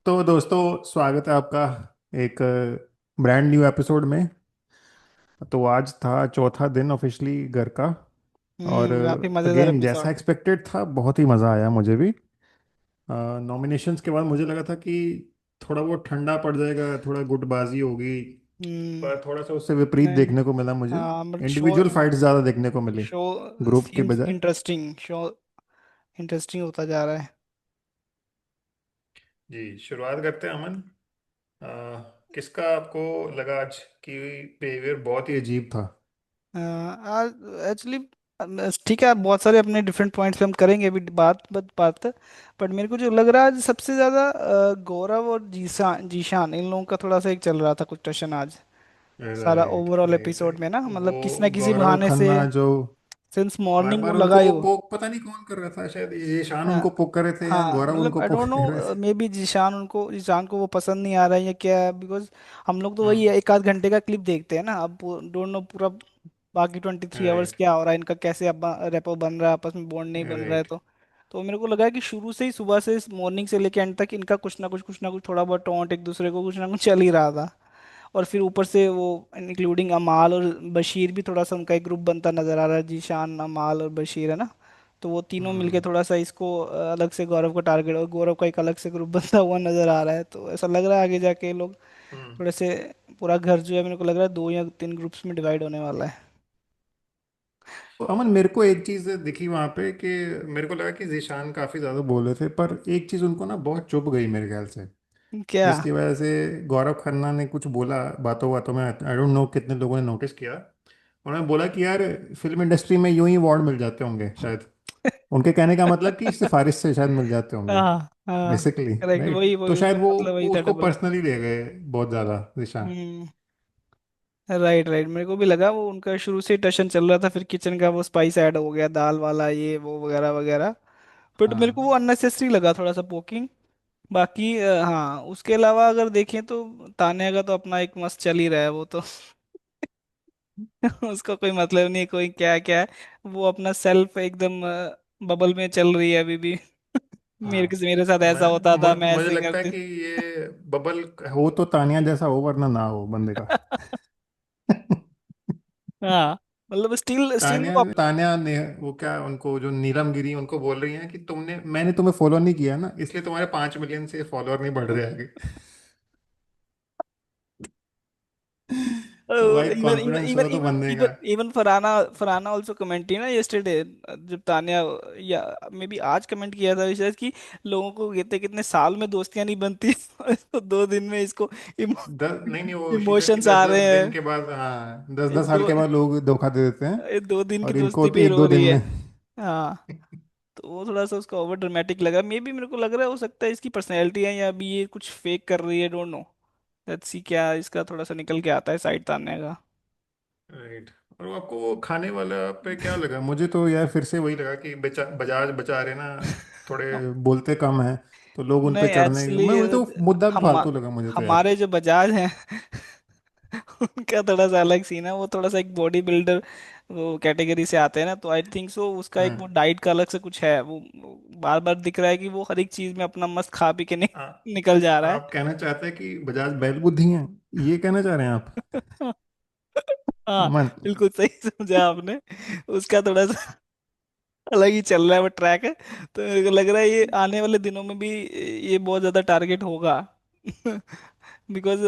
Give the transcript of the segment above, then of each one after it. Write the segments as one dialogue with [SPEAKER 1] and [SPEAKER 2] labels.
[SPEAKER 1] तो दोस्तों, स्वागत है आपका एक ब्रांड न्यू एपिसोड में। तो आज था चौथा दिन ऑफिशियली घर का। और
[SPEAKER 2] काफी मजेदार
[SPEAKER 1] अगेन जैसा
[SPEAKER 2] एपिसोड।
[SPEAKER 1] एक्सपेक्टेड था, बहुत ही मज़ा आया मुझे भी। नॉमिनेशंस के बाद मुझे लगा था कि थोड़ा वो ठंडा पड़ जाएगा, थोड़ा गुटबाजी होगी।
[SPEAKER 2] हम्म।
[SPEAKER 1] पर थोड़ा सा उससे विपरीत
[SPEAKER 2] नहीं।
[SPEAKER 1] देखने को मिला मुझे।
[SPEAKER 2] हाँ, बट शो
[SPEAKER 1] इंडिविजुअल फाइट्स ज़्यादा देखने को मिली,
[SPEAKER 2] शो
[SPEAKER 1] ग्रुप के
[SPEAKER 2] सीम्स
[SPEAKER 1] बजाय।
[SPEAKER 2] इंटरेस्टिंग। शो इंटरेस्टिंग होता जा रहा है।
[SPEAKER 1] जी, शुरुआत करते हैं अमन। किसका आपको लगा आज कि बिहेवियर बहुत ही अजीब था?
[SPEAKER 2] आज एक्चुअली ठीक है, बहुत सारे अपने डिफरेंट पॉइंट्स पे हम करेंगे अभी बात। बट मेरे को जो लग रहा है आज सबसे ज्यादा गौरव और जीशान जीशान इन लोगों का थोड़ा सा एक चल रहा था कुछ टशन आज। सारा
[SPEAKER 1] right,
[SPEAKER 2] overall
[SPEAKER 1] right,
[SPEAKER 2] episode
[SPEAKER 1] right.
[SPEAKER 2] में ना, मतलब
[SPEAKER 1] वो
[SPEAKER 2] किसी ना किसी
[SPEAKER 1] गौरव
[SPEAKER 2] बहाने से
[SPEAKER 1] खन्ना जो
[SPEAKER 2] सिंस
[SPEAKER 1] बार
[SPEAKER 2] मॉर्निंग वो
[SPEAKER 1] बार
[SPEAKER 2] लगा
[SPEAKER 1] उनको
[SPEAKER 2] ही हो।
[SPEAKER 1] पोक, पता नहीं कौन कर रहा था, शायद ईशान
[SPEAKER 2] हाँ।
[SPEAKER 1] उनको पोक कर रहे थे या
[SPEAKER 2] हाँ,
[SPEAKER 1] गौरव
[SPEAKER 2] मतलब
[SPEAKER 1] उनको
[SPEAKER 2] आई
[SPEAKER 1] पोक
[SPEAKER 2] डोंट
[SPEAKER 1] कर रहे
[SPEAKER 2] नो,
[SPEAKER 1] थे।
[SPEAKER 2] मे बी जीशान को वो पसंद नहीं आ रहा है या क्या है, बिकॉज हम लोग तो वही
[SPEAKER 1] हाँ,
[SPEAKER 2] है, एक आध घंटे का क्लिप देखते हैं ना। अब डोंट नो पूरा बाकी 23 आवर्स
[SPEAKER 1] राइट,
[SPEAKER 2] क्या हो रहा है, इनका कैसे अब रेपो बन रहा है, आपस में बॉन्ड नहीं बन रहा है।
[SPEAKER 1] राइट।
[SPEAKER 2] तो मेरे को लगा है कि शुरू से ही, सुबह से मॉर्निंग से लेकर एंड तक इनका कुछ ना कुछ थोड़ा बहुत टोंट एक दूसरे को कुछ ना कुछ चल ही रहा था। और फिर ऊपर से वो इंक्लूडिंग अमाल और बशीर भी, थोड़ा सा उनका एक ग्रुप बनता नजर आ रहा है, जीशान अमाल और बशीर है ना। तो वो तीनों मिलके
[SPEAKER 1] हम्म,
[SPEAKER 2] थोड़ा सा इसको अलग से गौरव को टारगेट, और गौरव का एक अलग से ग्रुप बनता हुआ नजर आ रहा है। तो ऐसा लग रहा है आगे जाके ये लोग
[SPEAKER 1] हम्म।
[SPEAKER 2] थोड़े से, पूरा घर जो है मेरे को लग रहा है 2 या 3 ग्रुप्स में डिवाइड होने वाला है।
[SPEAKER 1] तो अमन, मेरे को एक चीज दिखी वहां पे कि मेरे को लगा कि जीशान काफी ज्यादा बोले थे, पर एक चीज उनको ना बहुत चुभ गई मेरे ख्याल से।
[SPEAKER 2] क्या?
[SPEAKER 1] जिसकी वजह से गौरव खन्ना ने कुछ बोला बातों बातों में, आई डोंट नो कितने लोगों ने नोटिस किया। उन्होंने बोला कि यार, फिल्म इंडस्ट्री में यूं ही अवार्ड मिल जाते होंगे शायद। उनके कहने का मतलब कि सिफारिश से शायद मिल जाते होंगे,
[SPEAKER 2] हाँ हाँ।
[SPEAKER 1] बेसिकली।
[SPEAKER 2] करेक्ट,
[SPEAKER 1] राइट,
[SPEAKER 2] वही वही
[SPEAKER 1] तो शायद
[SPEAKER 2] उनका मतलब वही
[SPEAKER 1] वो
[SPEAKER 2] था,
[SPEAKER 1] उसको
[SPEAKER 2] डबल।
[SPEAKER 1] पर्सनली ले गए बहुत ज्यादा, दिशा।
[SPEAKER 2] हम्म। राइट राइट, मेरे को भी लगा वो उनका शुरू से टशन चल रहा था, फिर किचन का वो स्पाइस ऐड हो गया, दाल वाला ये वो वगैरह वगैरह। बट मेरे को
[SPEAKER 1] हाँ।
[SPEAKER 2] वो अननेसेसरी लगा थोड़ा सा पोकिंग। बाकी हाँ, उसके अलावा अगर देखें तो तान्या का तो अपना एक मस्त चल ही रहा है वो तो। उसका कोई मतलब नहीं, कोई क्या क्या है। वो अपना सेल्फ एकदम बबल में चल रही है अभी भी।
[SPEAKER 1] हाँ,
[SPEAKER 2] मेरे साथ ऐसा
[SPEAKER 1] मैं
[SPEAKER 2] होता था, मैं
[SPEAKER 1] मुझे
[SPEAKER 2] ऐसे
[SPEAKER 1] लगता है
[SPEAKER 2] करती।
[SPEAKER 1] कि ये बबल हो तो तानिया जैसा हो, वरना ना हो बंदे का।
[SPEAKER 2] हाँ, मतलब स्टिल स्टिल
[SPEAKER 1] तानिया
[SPEAKER 2] वो
[SPEAKER 1] तानिया ने वो क्या, उनको जो नीलम गिरी उनको बोल रही हैं कि मैंने तुम्हें फॉलो नहीं किया ना, इसलिए तुम्हारे 5 मिलियन से फॉलोअर नहीं बढ़ रहे आगे। तो भाई,
[SPEAKER 2] इवन इवन
[SPEAKER 1] कॉन्फिडेंस
[SPEAKER 2] इवन
[SPEAKER 1] हो तो
[SPEAKER 2] इवन
[SPEAKER 1] बंदे
[SPEAKER 2] इवन
[SPEAKER 1] का।
[SPEAKER 2] Even Farhana Farhana also comment ना यस्टरडे, जब तान्या, या मे बी आज कमेंट किया था शायद, कि लोगों को कहते कितने साल में दोस्तियां नहीं बनती। इसको 2 दिन में इसको
[SPEAKER 1] नहीं नहीं, वो शी सेड कि
[SPEAKER 2] इमोशंस
[SPEAKER 1] दस
[SPEAKER 2] आ
[SPEAKER 1] दस
[SPEAKER 2] रहे
[SPEAKER 1] दिन
[SPEAKER 2] हैं।
[SPEAKER 1] के बाद, हाँ, दस
[SPEAKER 2] ये
[SPEAKER 1] दस साल
[SPEAKER 2] दो
[SPEAKER 1] के बाद लोग धोखा दे देते हैं।
[SPEAKER 2] ये 2 दिन की
[SPEAKER 1] और इनको
[SPEAKER 2] दोस्ती
[SPEAKER 1] तो
[SPEAKER 2] पे
[SPEAKER 1] एक
[SPEAKER 2] रो
[SPEAKER 1] दो दिन
[SPEAKER 2] रही है।
[SPEAKER 1] में।
[SPEAKER 2] हाँ। तो वो थोड़ा सा उसका ओवर ड्रामेटिक लगा, मे बी मेरे को लग रहा है, हो सकता है इसकी पर्सनैलिटी है या अभी ये कुछ फेक कर रही है, डोंट नो। लेट्स सी क्या इसका थोड़ा सा निकल के आता है साइड तानने का।
[SPEAKER 1] राइट। और वो आपको वो खाने वाला पे क्या लगा? मुझे तो यार फिर से वही लगा कि बजाज बचा रहे ना, थोड़े बोलते कम हैं, तो लोग उन पे
[SPEAKER 2] नहीं,
[SPEAKER 1] चढ़ने,
[SPEAKER 2] एक्चुअली
[SPEAKER 1] मैं मुझे तो मुद्दा भी
[SPEAKER 2] हम
[SPEAKER 1] फालतू लगा मुझे तो यार।
[SPEAKER 2] हमारे जो बजाज हैं उनका थोड़ा सा अलग सीन है। वो थोड़ा सा एक बॉडी बिल्डर वो कैटेगरी से आते हैं ना, तो आई थिंक सो उसका एक वो
[SPEAKER 1] हाँ।
[SPEAKER 2] डाइट का अलग से कुछ है। वो बार बार दिख रहा है कि वो हर एक चीज में अपना मस्त खा पी के
[SPEAKER 1] आ,
[SPEAKER 2] निकल जा रहा है।
[SPEAKER 1] आप कहना चाहते हैं कि बजाज बैल बुद्धि हैं? ये कहना चाह रहे हैं आप?
[SPEAKER 2] हाँ,
[SPEAKER 1] अमन।
[SPEAKER 2] बिल्कुल सही समझा आपने। उसका थोड़ा सा अलग ही चल रहा है वो ट्रैक है। तो मेरे को लग रहा है ये आने वाले दिनों में भी ये बहुत ज्यादा टारगेट होगा। बिकॉज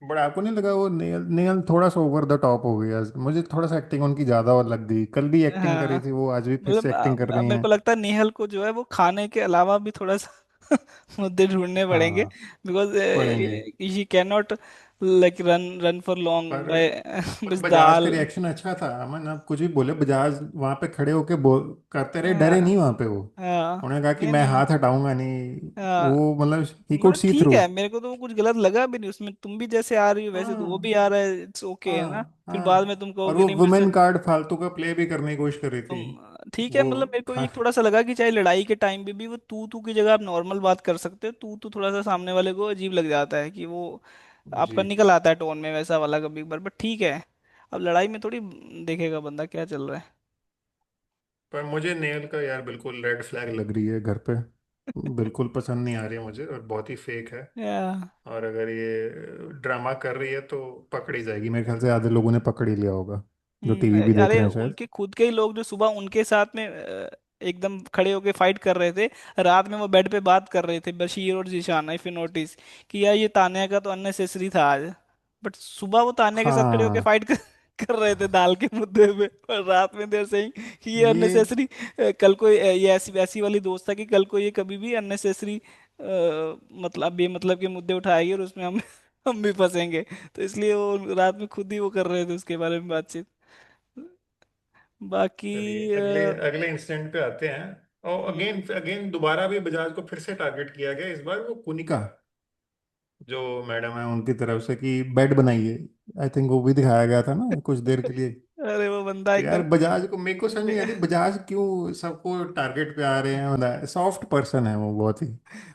[SPEAKER 1] बट आपको नहीं लगा वो नेल नेल थोड़ा सा ओवर द टॉप हो गया? मुझे थोड़ा सा एक्टिंग उनकी ज्यादा और लग गई। कल भी एक्टिंग कर
[SPEAKER 2] हाँ,
[SPEAKER 1] रही थी वो, आज भी फिर
[SPEAKER 2] मतलब
[SPEAKER 1] से एक्टिंग कर
[SPEAKER 2] अब
[SPEAKER 1] रही
[SPEAKER 2] मेरे को
[SPEAKER 1] हैं।
[SPEAKER 2] लगता है नेहल को जो है वो खाने के अलावा भी थोड़ा सा मुद्दे ढूंढने पड़ेंगे।
[SPEAKER 1] हाँ,
[SPEAKER 2] बिकॉज
[SPEAKER 1] पढ़ेंगे।
[SPEAKER 2] He can not like run run for long
[SPEAKER 1] पर
[SPEAKER 2] बाय
[SPEAKER 1] पर
[SPEAKER 2] बस
[SPEAKER 1] बजाज का
[SPEAKER 2] दाल।
[SPEAKER 1] रिएक्शन अच्छा था अमन। आप कुछ भी बोले, बजाज वहां पे खड़े होके बोल करते रहे, डरे
[SPEAKER 2] हाँ
[SPEAKER 1] नहीं वहां पे वो।
[SPEAKER 2] हाँ।
[SPEAKER 1] उन्होंने कहा कि
[SPEAKER 2] नहीं
[SPEAKER 1] मैं
[SPEAKER 2] नहीं।
[SPEAKER 1] हाथ हटाऊंगा नहीं।
[SPEAKER 2] हाँ,
[SPEAKER 1] वो मतलब ही कुड
[SPEAKER 2] मतलब
[SPEAKER 1] सी
[SPEAKER 2] ठीक
[SPEAKER 1] थ्रू।
[SPEAKER 2] है, मेरे को तो वो कुछ गलत लगा भी नहीं उसमें। तुम भी जैसे आ रही हो वैसे तो वो
[SPEAKER 1] हाँ,
[SPEAKER 2] भी आ रहा है, इट्स ओके है ना।
[SPEAKER 1] हाँ,
[SPEAKER 2] फिर बाद में
[SPEAKER 1] हाँ।
[SPEAKER 2] तुम
[SPEAKER 1] और
[SPEAKER 2] कहोगे
[SPEAKER 1] वो
[SPEAKER 2] नहीं मेरे से।
[SPEAKER 1] वुमेन कार्ड फालतू का प्ले भी करने की कोशिश कर रही थी।
[SPEAKER 2] तुम ठीक है,
[SPEAKER 1] वो
[SPEAKER 2] मतलब मेरे को
[SPEAKER 1] खा
[SPEAKER 2] ये थोड़ा सा लगा कि चाहे लड़ाई के टाइम पे भी वो तू तू की जगह आप नॉर्मल बात कर सकते हो। तू तू थोड़ा सा सामने वाले को अजीब लग जाता है कि वो
[SPEAKER 1] जी।
[SPEAKER 2] आपका निकल आता है टोन में वैसा वाला कभी कभार, बट ठीक है। अब लड़ाई में थोड़ी देखेगा बंदा क्या चल रहा है।
[SPEAKER 1] पर मुझे नेल का यार बिल्कुल रेड फ्लैग लग रही है घर पे। बिल्कुल पसंद नहीं आ रही है मुझे, और बहुत ही फेक है।
[SPEAKER 2] या
[SPEAKER 1] और अगर ये ड्रामा कर रही है तो पकड़ी जाएगी, मेरे ख्याल से आधे लोगों ने पकड़ ही लिया होगा जो टीवी भी देख
[SPEAKER 2] अरे
[SPEAKER 1] रहे हैं शायद।
[SPEAKER 2] उनके खुद के ही लोग जो सुबह उनके साथ में एकदम खड़े होके फाइट कर रहे थे, रात में वो बेड पे बात कर रहे थे, बशीर और जीशान, इफ यू नोटिस, कि यार ये तान्या का तो अननेसेसरी था आज। बट सुबह वो तान्या के साथ खड़े होके
[SPEAKER 1] हाँ,
[SPEAKER 2] फाइट कर रहे थे दाल के मुद्दे पे, और रात में देर से कि ये
[SPEAKER 1] ये
[SPEAKER 2] अननेसेसरी। कल को ये ऐसी वैसी वाली दोस्त था कि कल को ये कभी भी अननेसेसरी मतलब बेमतलब के मुद्दे उठाएगी और उसमें हम हम भी फंसेंगे। तो इसलिए वो रात में खुद ही वो कर रहे थे उसके बारे में बातचीत। बाकी
[SPEAKER 1] चलिए अगले अगले इंसिडेंट पे आते हैं। और
[SPEAKER 2] हम्म,
[SPEAKER 1] अगेन अगेन दोबारा भी बजाज को फिर से टारगेट किया गया, इस बार वो कुनिका जो मैडम है उनकी तरफ से कि बेड बनाइए। आई थिंक वो भी दिखाया गया था ना कुछ देर के लिए।
[SPEAKER 2] अरे वो बंदा
[SPEAKER 1] तो यार
[SPEAKER 2] एकदम
[SPEAKER 1] बजाज को, मेरे को समझ
[SPEAKER 2] ले-
[SPEAKER 1] नहीं आती बजाज क्यों सबको टारगेट पे आ रहे हैं, मतलब सॉफ्ट पर्सन है वो बहुत ही।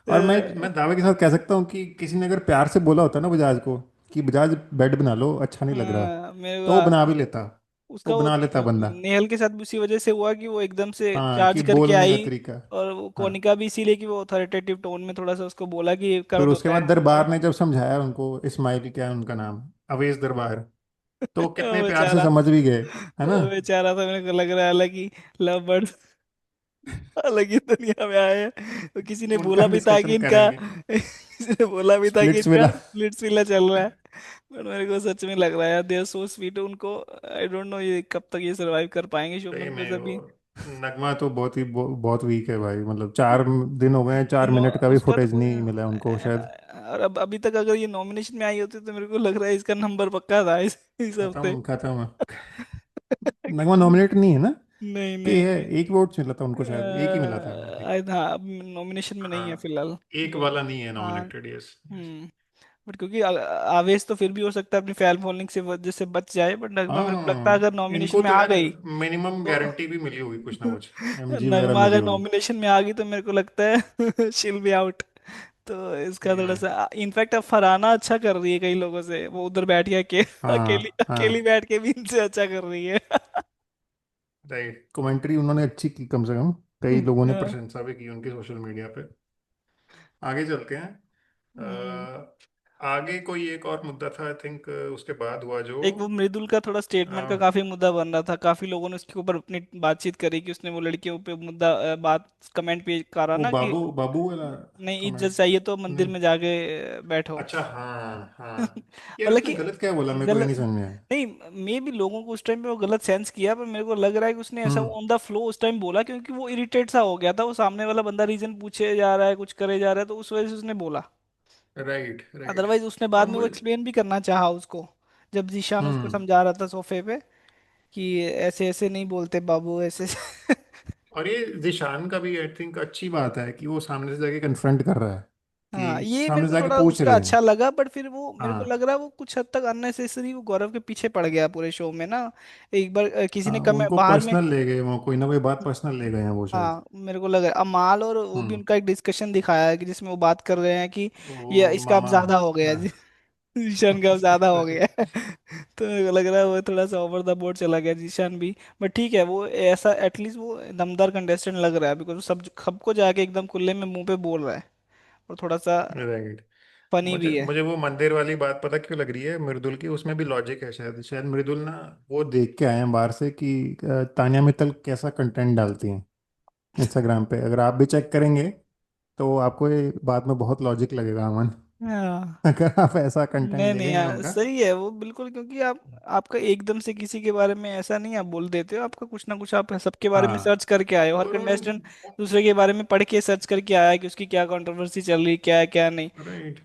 [SPEAKER 1] और मैं दावे के साथ कह सकता हूँ कि किसी ने अगर प्यार से बोला होता ना बजाज को कि बजाज बेड बना लो, अच्छा नहीं लग रहा,
[SPEAKER 2] मेरे
[SPEAKER 1] तो वो बना भी लेता। वो
[SPEAKER 2] उसका वो
[SPEAKER 1] बना लेता बंदा।
[SPEAKER 2] नेहल के साथ भी उसी वजह से हुआ कि वो एकदम से
[SPEAKER 1] हाँ,
[SPEAKER 2] चार्ज
[SPEAKER 1] कि
[SPEAKER 2] करके
[SPEAKER 1] बोलने का
[SPEAKER 2] आई।
[SPEAKER 1] तरीका।
[SPEAKER 2] और वो
[SPEAKER 1] हाँ,
[SPEAKER 2] कोनिका भी इसीलिए कि वो अथॉरिटेटिव टोन में थोड़ा सा उसको बोला कि ये कर
[SPEAKER 1] फिर
[SPEAKER 2] दो
[SPEAKER 1] उसके बाद
[SPEAKER 2] मैं
[SPEAKER 1] दरबार ने जब समझाया उनको, इस्माइल क्या है उनका नाम, अवैस दरबार, तो वो कितने प्यार से
[SPEAKER 2] बेचारा,
[SPEAKER 1] समझ भी गए, है ना।
[SPEAKER 2] वो बेचारा था, मेरे को लग रहा है अलग ही लव बर्ड अलग ही दुनिया में आए हैं। तो किसी ने
[SPEAKER 1] उनका
[SPEAKER 2] बोला भी था कि
[SPEAKER 1] डिस्कशन
[SPEAKER 2] इनका
[SPEAKER 1] करेंगे।
[SPEAKER 2] किसी ने बोला भी था कि
[SPEAKER 1] स्प्लिट्स
[SPEAKER 2] इनका
[SPEAKER 1] विला।
[SPEAKER 2] स्प्लिट्सविला चल रहा है। बट मेरे को सच में लग रहा है यार, दे आर सो स्वीट उनको। आई डोंट नो ये कब तक ये सरवाइव कर पाएंगे
[SPEAKER 1] सही
[SPEAKER 2] शोभन
[SPEAKER 1] में
[SPEAKER 2] फिर
[SPEAKER 1] वो
[SPEAKER 2] अभी।
[SPEAKER 1] नगमा तो बहुत ही बहुत वीक है भाई, मतलब 4 दिन हो गए हैं, 4 मिनट का भी
[SPEAKER 2] उसका तो
[SPEAKER 1] फुटेज
[SPEAKER 2] कोई,
[SPEAKER 1] नहीं मिला उनको शायद।
[SPEAKER 2] और अब अभी तक अगर ये नॉमिनेशन में आई होती तो मेरे को लग रहा है इसका नंबर पक्का था इस हफ्ते।
[SPEAKER 1] खत्म खत्म। नगमा नॉमिनेट नहीं है ना,
[SPEAKER 2] नहीं
[SPEAKER 1] कि
[SPEAKER 2] नहीं
[SPEAKER 1] है?
[SPEAKER 2] नहीं।
[SPEAKER 1] एक वोट मिला था उनको, शायद एक ही मिला था आई थिंक।
[SPEAKER 2] हाँ, अब नॉमिनेशन में नहीं है
[SPEAKER 1] हाँ,
[SPEAKER 2] फिलहाल।
[SPEAKER 1] एक
[SPEAKER 2] दो।
[SPEAKER 1] वाला नहीं है
[SPEAKER 2] हाँ।
[SPEAKER 1] Nominated, yes.
[SPEAKER 2] हम्म। बट क्योंकि आवेश तो फिर भी हो सकता है अपनी फैन फॉलोइंग से वजह से बच जाए, बट नगमा मेरे को लगता है
[SPEAKER 1] हाँ,
[SPEAKER 2] अगर नॉमिनेशन
[SPEAKER 1] इनको
[SPEAKER 2] में
[SPEAKER 1] तो
[SPEAKER 2] आ
[SPEAKER 1] यार
[SPEAKER 2] गई
[SPEAKER 1] मिनिमम
[SPEAKER 2] तो
[SPEAKER 1] गारंटी भी मिली होगी कुछ ना कुछ, एमजी वगैरह
[SPEAKER 2] नगमा
[SPEAKER 1] मिली
[SPEAKER 2] अगर
[SPEAKER 1] होगी।
[SPEAKER 2] नॉमिनेशन में आ गई तो मेरे को लगता है शील बी आउट। तो इसका थोड़ा
[SPEAKER 1] हम्म,
[SPEAKER 2] सा इनफैक्ट अब फरहाना अच्छा कर रही है कई लोगों से, वो उधर बैठ के अकेली
[SPEAKER 1] हाँ
[SPEAKER 2] अकेली
[SPEAKER 1] हाँ,
[SPEAKER 2] बैठ के भी इनसे अच्छा कर रही है।
[SPEAKER 1] राइट, कमेंट्री उन्होंने अच्छी की कम से कम, कई लोगों ने
[SPEAKER 2] हाँ,
[SPEAKER 1] प्रशंसा भी की उनकी सोशल मीडिया पे। आगे चलते हैं।
[SPEAKER 2] हम्म।
[SPEAKER 1] आगे कोई एक और मुद्दा था आई थिंक, उसके बाद हुआ जो
[SPEAKER 2] एक वो मृदुल का थोड़ा स्टेटमेंट का
[SPEAKER 1] अ,
[SPEAKER 2] काफी मुद्दा बन रहा था, काफी लोगों ने उसके ऊपर अपनी बातचीत करी कि उसने वो लड़कियों पे मुद्दा बात कमेंट पे करा
[SPEAKER 1] वो
[SPEAKER 2] ना कि
[SPEAKER 1] बाबू बाबू वाला
[SPEAKER 2] नहीं, इज्जत
[SPEAKER 1] कमेंट।
[SPEAKER 2] चाहिए तो मंदिर
[SPEAKER 1] नहीं,
[SPEAKER 2] में जाके बैठो।
[SPEAKER 1] अच्छा, हाँ हाँ। यार
[SPEAKER 2] मतलब
[SPEAKER 1] उसने
[SPEAKER 2] कि
[SPEAKER 1] गलत क्या बोला, मेरे को ये
[SPEAKER 2] गलत
[SPEAKER 1] नहीं समझ में आया।
[SPEAKER 2] नहीं, मे भी लोगों को उस टाइम पे वो गलत सेंस किया, पर मेरे को लग रहा है कि उसने ऐसा
[SPEAKER 1] हम्म,
[SPEAKER 2] ऑन द फ्लो उस टाइम बोला क्योंकि वो इरिटेट सा हो गया था, वो सामने वाला बंदा रीजन पूछे जा रहा है, कुछ करे जा रहा है, तो उस वजह से उसने बोला।
[SPEAKER 1] Right right.
[SPEAKER 2] अदरवाइज उसने
[SPEAKER 1] और
[SPEAKER 2] बाद में वो
[SPEAKER 1] मुझे
[SPEAKER 2] एक्सप्लेन भी करना चाहा उसको, जब जीशान उसको
[SPEAKER 1] हम्म,
[SPEAKER 2] समझा रहा था सोफे पे कि ऐसे ऐसे नहीं बोलते बाबू, ऐसे
[SPEAKER 1] और ये जिशान का भी आई थिंक अच्छी बात है कि वो सामने से जाके कन्फ्रंट कर रहा है,
[SPEAKER 2] हाँ,
[SPEAKER 1] कि
[SPEAKER 2] ये मेरे
[SPEAKER 1] सामने से
[SPEAKER 2] को
[SPEAKER 1] जाके
[SPEAKER 2] थोड़ा
[SPEAKER 1] पूछ
[SPEAKER 2] उसका
[SPEAKER 1] रहे
[SPEAKER 2] अच्छा
[SPEAKER 1] हैं।
[SPEAKER 2] लगा, बट फिर वो मेरे को लग
[SPEAKER 1] हाँ
[SPEAKER 2] रहा है वो कुछ हद तक अननेसेसरी वो गौरव के पीछे पड़ गया पूरे शो में ना। एक बार किसी
[SPEAKER 1] हाँ,
[SPEAKER 2] ने कम
[SPEAKER 1] उनको
[SPEAKER 2] बाहर में,
[SPEAKER 1] पर्सनल ले गए वो, कोई ना कोई बात पर्सनल ले गए हैं वो शायद।
[SPEAKER 2] हाँ मेरे को लग रहा है अमाल और वो भी
[SPEAKER 1] हम्म,
[SPEAKER 2] उनका एक डिस्कशन दिखाया है कि जिसमें वो बात कर रहे हैं कि ये
[SPEAKER 1] वो
[SPEAKER 2] इसका अब
[SPEAKER 1] मामा।
[SPEAKER 2] ज्यादा हो गया
[SPEAKER 1] हाँ।
[SPEAKER 2] जी। जीशान का अब ज्यादा हो गया
[SPEAKER 1] राइट।
[SPEAKER 2] है। तो मेरे को लग रहा है वो थोड़ा सा ओवर द बोर्ड चला गया जीशान भी। बट ठीक है, वो ऐसा एटलीस्ट वो दमदार कंटेस्टेंट लग रहा है, बिकॉज वो सब सबको जाके एकदम खुले में मुंह पे बोल रहा है, और थोड़ा सा
[SPEAKER 1] राइट।
[SPEAKER 2] फनी
[SPEAKER 1] मुझे
[SPEAKER 2] भी है।
[SPEAKER 1] मुझे वो मंदिर वाली बात पता क्यों लग रही है मृदुल की, उसमें भी लॉजिक है शायद, शायद मृदुल ना वो देख के आए हैं बाहर से कि तान्या मित्तल कैसा कंटेंट डालती हैं इंस्टाग्राम पे। अगर आप भी चेक करेंगे तो आपको ये बात में बहुत लॉजिक लगेगा अमन।
[SPEAKER 2] हाँ।
[SPEAKER 1] अगर आप ऐसा कंटेंट
[SPEAKER 2] नहीं नहीं
[SPEAKER 1] देखेंगे
[SPEAKER 2] यार,
[SPEAKER 1] उनका।
[SPEAKER 2] सही है वो बिल्कुल, क्योंकि आप आपका एकदम से किसी के बारे में ऐसा नहीं आप बोल देते हो, आपका कुछ ना कुछ आप सबके बारे में
[SPEAKER 1] हाँ,
[SPEAKER 2] सर्च करके आए हो, हर
[SPEAKER 1] और
[SPEAKER 2] कंटेस्टेंट दूसरे के बारे में पढ़ के सर्च करके आया है कि उसकी क्या कंट्रोवर्सी चल रही, क्या है क्या नहीं।
[SPEAKER 1] Right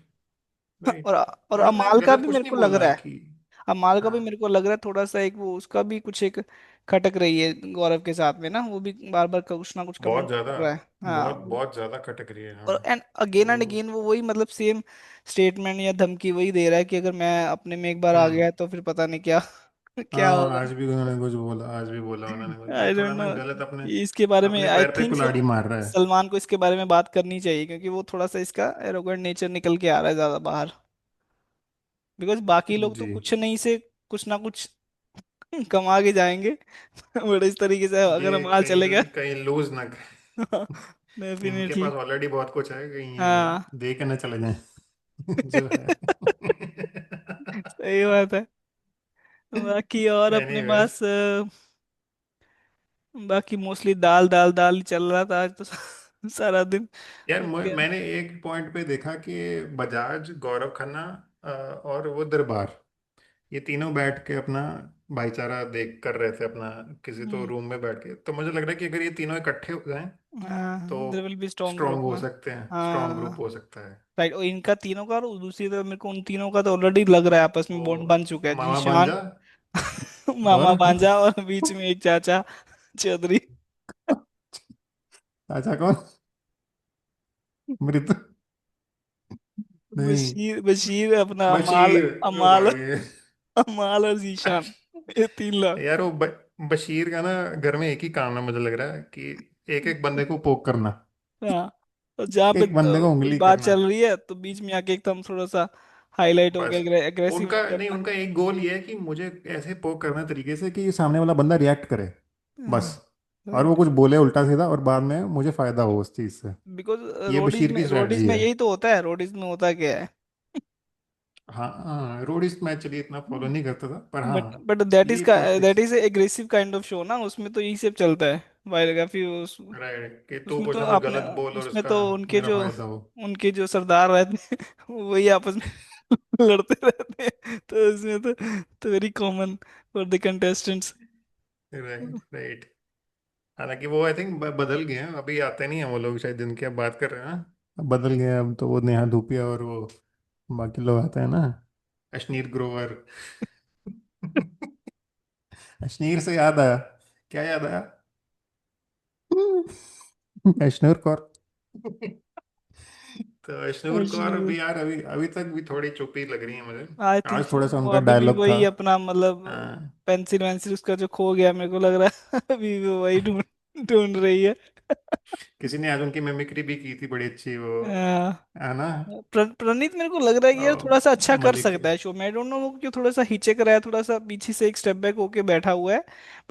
[SPEAKER 1] right.
[SPEAKER 2] और
[SPEAKER 1] और मैंने
[SPEAKER 2] अमाल का
[SPEAKER 1] गलत
[SPEAKER 2] भी
[SPEAKER 1] कुछ
[SPEAKER 2] मेरे
[SPEAKER 1] नहीं
[SPEAKER 2] को लग
[SPEAKER 1] बोला
[SPEAKER 2] रहा है,
[SPEAKER 1] कि
[SPEAKER 2] अमाल का भी
[SPEAKER 1] हाँ
[SPEAKER 2] मेरे को लग रहा है थोड़ा सा एक वो उसका भी कुछ एक खटक रही है गौरव के साथ में ना, वो भी बार बार कुछ ना कुछ
[SPEAKER 1] बहुत
[SPEAKER 2] कमेंट
[SPEAKER 1] ज्यादा,
[SPEAKER 2] कर रहा है।
[SPEAKER 1] बहुत
[SPEAKER 2] हाँ।
[SPEAKER 1] बहुत ज्यादा खटक रही है, हाँ।
[SPEAKER 2] और एंड
[SPEAKER 1] वो
[SPEAKER 2] अगेन वो वही मतलब सेम स्टेटमेंट या धमकी वही दे रहा है कि अगर मैं अपने में एक बार आ
[SPEAKER 1] हम्म,
[SPEAKER 2] गया तो फिर पता नहीं क्या क्या
[SPEAKER 1] हाँ,
[SPEAKER 2] होगा।
[SPEAKER 1] आज भी उन्होंने कुछ बोला, आज भी बोला उन्होंने कुछ, ये
[SPEAKER 2] आई डोंट
[SPEAKER 1] थोड़ा
[SPEAKER 2] नो,
[SPEAKER 1] ना गलत अपने
[SPEAKER 2] इसके बारे में
[SPEAKER 1] अपने
[SPEAKER 2] आई
[SPEAKER 1] पैर पे
[SPEAKER 2] थिंक सो
[SPEAKER 1] कुल्हाड़ी मार रहा है।
[SPEAKER 2] सलमान को इसके बारे में बात करनी चाहिए, क्योंकि वो थोड़ा सा इसका एरोगेंट नेचर निकल के आ रहा है ज्यादा बाहर। बिकॉज बाकी लोग तो
[SPEAKER 1] जी,
[SPEAKER 2] कुछ नहीं से कुछ ना कुछ कमा के जाएंगे। बट इस तरीके से
[SPEAKER 1] ये
[SPEAKER 2] अगर माल चलेगा।
[SPEAKER 1] कहीं कहीं लूज ना इनके
[SPEAKER 2] डेफिनेटली।
[SPEAKER 1] पास ऑलरेडी बहुत कुछ है, कहीं
[SPEAKER 2] हाँ।
[SPEAKER 1] ये दे के न चले जाएं। जो है।
[SPEAKER 2] सही बात है। बाकी और अपने
[SPEAKER 1] एनीवेज,
[SPEAKER 2] पास बाकी मोस्टली दाल दाल दाल ही चल रहा था आज तो। सारा दिन।
[SPEAKER 1] यार
[SPEAKER 2] क्या?
[SPEAKER 1] मैंने एक पॉइंट पे देखा कि बजाज, गौरव खन्ना और वो दरबार, ये तीनों बैठ के अपना भाईचारा देख कर रहे थे अपना, किसी तो
[SPEAKER 2] हम्म।
[SPEAKER 1] रूम में बैठ के। तो मुझे लग रहा है कि अगर ये तीनों इकट्ठे हो जाएं
[SPEAKER 2] हाँ,
[SPEAKER 1] तो
[SPEAKER 2] there will be strong
[SPEAKER 1] strong
[SPEAKER 2] group
[SPEAKER 1] हो
[SPEAKER 2] में।
[SPEAKER 1] सकते हैं, स्ट्रांग ग्रुप
[SPEAKER 2] हाँ।
[SPEAKER 1] हो सकता है।
[SPEAKER 2] राइट, और इनका तीनों का, और दूसरी तरफ मेरे को उन तीनों का तो ऑलरेडी लग रहा है आपस में
[SPEAKER 1] वो
[SPEAKER 2] बॉन्ड बन चुका है,
[SPEAKER 1] मामा
[SPEAKER 2] जीशान।
[SPEAKER 1] भांजा
[SPEAKER 2] मामा
[SPEAKER 1] और
[SPEAKER 2] भांजा, और बीच में एक चाचा चौधरी।
[SPEAKER 1] चाचा कौन? मृत? नहीं,
[SPEAKER 2] बशीर, बशीर अपना अमाल।
[SPEAKER 1] बशीर। ओ
[SPEAKER 2] अमाल।
[SPEAKER 1] भाई।
[SPEAKER 2] अमाल और जीशान, ये 3 लोग।
[SPEAKER 1] यार वो बशीर का ना घर में एक ही काम है मुझे लग रहा है, कि एक एक बंदे को पोक करना,
[SPEAKER 2] हाँ। और जहाँ पे
[SPEAKER 1] एक बंदे को
[SPEAKER 2] कोई
[SPEAKER 1] उंगली
[SPEAKER 2] बात
[SPEAKER 1] करना।
[SPEAKER 2] चल रही है तो बीच में आके एकदम थोड़ा सा हाईलाइट हो
[SPEAKER 1] बस
[SPEAKER 2] गया,
[SPEAKER 1] उनका
[SPEAKER 2] एग्रेसिविटी
[SPEAKER 1] नहीं,
[SPEAKER 2] करना।
[SPEAKER 1] उनका एक गोल ये है कि मुझे ऐसे पोक करना तरीके से कि सामने वाला बंदा रिएक्ट करे, बस। और वो
[SPEAKER 2] राइट।
[SPEAKER 1] कुछ बोले उल्टा सीधा, और बाद में मुझे फायदा हो उस चीज से।
[SPEAKER 2] बिकॉज
[SPEAKER 1] ये बशीर की
[SPEAKER 2] रोडीज
[SPEAKER 1] स्ट्रेटजी
[SPEAKER 2] में
[SPEAKER 1] है।
[SPEAKER 2] यही तो होता है, रोडीज में होता क्या है।
[SPEAKER 1] हाँ हाँ, रोडिस मैं चलिए इतना फॉलो नहीं करता था, पर हाँ
[SPEAKER 2] बट दैट इज
[SPEAKER 1] ये
[SPEAKER 2] का that
[SPEAKER 1] politics.
[SPEAKER 2] Is aggressive kind of show ना, उसमें तो यही सब चलता है। बायोग्राफी
[SPEAKER 1] राइट, कि तू
[SPEAKER 2] उसमें
[SPEAKER 1] कुछ
[SPEAKER 2] तो
[SPEAKER 1] ना कुछ
[SPEAKER 2] आपने,
[SPEAKER 1] गलत बोल और
[SPEAKER 2] उसमें
[SPEAKER 1] उसका
[SPEAKER 2] तो उनके
[SPEAKER 1] मेरा
[SPEAKER 2] जो,
[SPEAKER 1] फायदा हो।
[SPEAKER 2] उनके जो सरदार रहते हैं वही आपस में लड़ते रहते हैं, तो इसमें तो very common for the contestants.
[SPEAKER 1] Right right. हालांकि वो आई थिंक बदल गए हैं, अभी आते नहीं हैं वो लोग शायद जिनकी आप बात कर रहे हैं ना। अब बदल गए हैं, अब तो वो नेहा धूपिया और वो बाकी लोग आते हैं ना, अश्नीर ग्रोवर। अश्नीर से याद आया, क्या याद आया? अश्नूर कौर। तो अश्नूर कौर भी यार अभी अभी तक भी थोड़ी चुप्पी लग रही है मुझे।
[SPEAKER 2] आई थिंक
[SPEAKER 1] आज
[SPEAKER 2] सो
[SPEAKER 1] थोड़ा सा
[SPEAKER 2] वो
[SPEAKER 1] उनका
[SPEAKER 2] अभी भी
[SPEAKER 1] डायलॉग था।
[SPEAKER 2] वही अपना मतलब
[SPEAKER 1] हाँ,
[SPEAKER 2] पेंसिल वेंसिल उसका जो खो गया, मेरे को लग रहा है अभी भी वही ढूंढ ढूंढ रही है।
[SPEAKER 1] किसी ने आज उनकी मिमिक्री भी की थी बड़ी अच्छी, वो
[SPEAKER 2] अ,
[SPEAKER 1] है ना।
[SPEAKER 2] प्रणीत मेरे को लग रहा है कि यार थोड़ा सा अच्छा कर
[SPEAKER 1] मलिक।
[SPEAKER 2] सकता है शो में। आई डोंट नो वो क्यों थोड़ा सा हिचक रहा है, थोड़ा सा पीछे से एक स्टेप बैक होके बैठा हुआ है।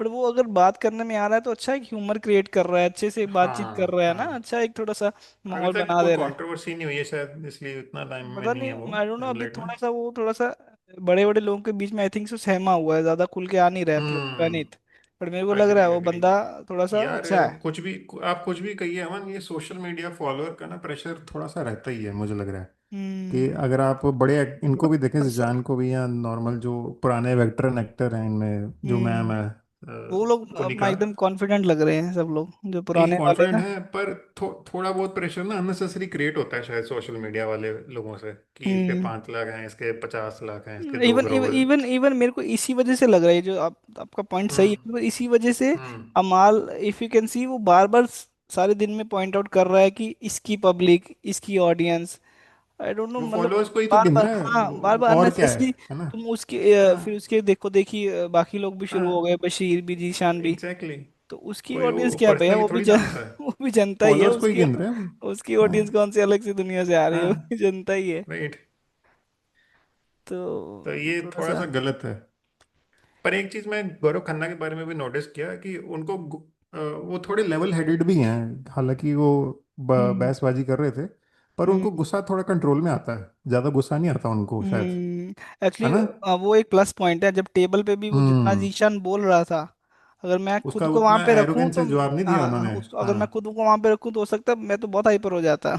[SPEAKER 2] बट वो अगर बात करने में आ रहा है तो अच्छा है, ह्यूमर क्रिएट कर रहा है, अच्छे से बातचीत कर
[SPEAKER 1] हाँ
[SPEAKER 2] रहा है ना,
[SPEAKER 1] हाँ,
[SPEAKER 2] अच्छा एक थोड़ा सा
[SPEAKER 1] अभी
[SPEAKER 2] माहौल
[SPEAKER 1] तक
[SPEAKER 2] बना
[SPEAKER 1] कोई
[SPEAKER 2] दे रहा है।
[SPEAKER 1] कंट्रोवर्सी नहीं हुई है शायद, इसलिए उतना टाइम में
[SPEAKER 2] पता
[SPEAKER 1] नहीं
[SPEAKER 2] नहीं,
[SPEAKER 1] है वो
[SPEAKER 2] आई डोंट नो, अभी
[SPEAKER 1] लाइमलाइट में।
[SPEAKER 2] थोड़ा सा बड़े बड़े लोगों के बीच में आई थिंक सो सहमा हुआ है, ज्यादा खुल के आ नहीं रहा है
[SPEAKER 1] हम्म।
[SPEAKER 2] प्रणीत। बट मेरे को लग रहा
[SPEAKER 1] अग्री
[SPEAKER 2] है वो
[SPEAKER 1] अग्री।
[SPEAKER 2] बंदा थोड़ा सा
[SPEAKER 1] यार
[SPEAKER 2] अच्छा है।
[SPEAKER 1] कुछ भी, आप कुछ भी कहिए अमन, ये सोशल मीडिया फॉलोअर का ना प्रेशर थोड़ा सा रहता ही है मुझे लग रहा है। कि
[SPEAKER 2] हम्म।
[SPEAKER 1] अगर आप बड़े इनको भी देखें,
[SPEAKER 2] अच्छा।
[SPEAKER 1] जिजान को भी, या नॉर्मल जो पुराने वेटरन एक्टर हैं इनमें, जो मैम
[SPEAKER 2] हम्म।
[SPEAKER 1] है
[SPEAKER 2] वो लोग अपना
[SPEAKER 1] उनिका,
[SPEAKER 2] एकदम कॉन्फिडेंट लग रहे हैं सब लोग, जो
[SPEAKER 1] नहीं
[SPEAKER 2] पुराने वाले
[SPEAKER 1] कॉन्फिडेंट
[SPEAKER 2] ना।
[SPEAKER 1] है, पर थोड़ा बहुत प्रेशर ना अननेसेसरी क्रिएट होता है शायद सोशल मीडिया वाले लोगों से, कि इसके
[SPEAKER 2] हम्म।
[SPEAKER 1] 5 लाख हैं, इसके 50 लाख हैं, इसके दो
[SPEAKER 2] इवन इवन
[SPEAKER 1] करोड़ हैं।
[SPEAKER 2] इवन इवन मेरे को इसी वजह से लग रहा है, जो आपका पॉइंट सही
[SPEAKER 1] हम्म
[SPEAKER 2] है, तो इसी वजह से
[SPEAKER 1] हम्म।
[SPEAKER 2] अमाल, इफ यू कैन सी, वो बार बार सारे दिन में पॉइंट आउट कर रहा है कि इसकी पब्लिक, इसकी ऑडियंस, आई डोंट नो
[SPEAKER 1] वो
[SPEAKER 2] मतलब,
[SPEAKER 1] फॉलोअर्स को ही तो
[SPEAKER 2] बार
[SPEAKER 1] गिन
[SPEAKER 2] बार,
[SPEAKER 1] रहा है
[SPEAKER 2] हाँ बार बार
[SPEAKER 1] और क्या
[SPEAKER 2] अननेसेसरी।
[SPEAKER 1] है ना।
[SPEAKER 2] तुम उसके
[SPEAKER 1] हाँ
[SPEAKER 2] फिर उसके देखो देखी बाकी लोग भी शुरू हो
[SPEAKER 1] हाँ,
[SPEAKER 2] गए, बशीर भी, जीशान भी।
[SPEAKER 1] Exactly exactly।
[SPEAKER 2] तो उसकी
[SPEAKER 1] कोई
[SPEAKER 2] ऑडियंस
[SPEAKER 1] वो
[SPEAKER 2] क्या है भैया,
[SPEAKER 1] पर्सनली
[SPEAKER 2] वो भी
[SPEAKER 1] थोड़ी जानता है,
[SPEAKER 2] वो भी जनता ही है
[SPEAKER 1] फॉलोअर्स को ही
[SPEAKER 2] उसकी।
[SPEAKER 1] गिन रहे हैं।
[SPEAKER 2] उसकी
[SPEAKER 1] हाँ
[SPEAKER 2] ऑडियंस कौन सी अलग सी दुनिया से आ रही है, वो
[SPEAKER 1] हाँ,
[SPEAKER 2] भी जनता ही है।
[SPEAKER 1] राइट। तो
[SPEAKER 2] तो
[SPEAKER 1] ये
[SPEAKER 2] थोड़ा
[SPEAKER 1] थोड़ा
[SPEAKER 2] सा।
[SPEAKER 1] सा गलत है। पर एक चीज मैं गौरव खन्ना के बारे में भी नोटिस किया कि उनको वो थोड़े लेवल हेडेड भी हैं, हालांकि वो
[SPEAKER 2] हम्म।
[SPEAKER 1] बहसबाजी कर रहे थे, पर
[SPEAKER 2] हम्म।
[SPEAKER 1] उनको गुस्सा थोड़ा कंट्रोल में आता है, ज्यादा गुस्सा नहीं आता उनको शायद, है
[SPEAKER 2] एक्चुअली
[SPEAKER 1] ना।
[SPEAKER 2] वो एक प्लस पॉइंट है, जब टेबल पे भी वो जितना
[SPEAKER 1] हम्म।
[SPEAKER 2] जीशान बोल रहा था, अगर मैं खुद
[SPEAKER 1] उसका
[SPEAKER 2] को वहां
[SPEAKER 1] उतना
[SPEAKER 2] पे रखूं
[SPEAKER 1] एरोगेंस
[SPEAKER 2] तो,
[SPEAKER 1] से जवाब नहीं दिया
[SPEAKER 2] हाँ
[SPEAKER 1] उन्होंने।
[SPEAKER 2] अगर
[SPEAKER 1] हाँ,
[SPEAKER 2] मैं खुद को वहां पे रखूं तो हो सकता है मैं तो बहुत हाइपर हो जाता।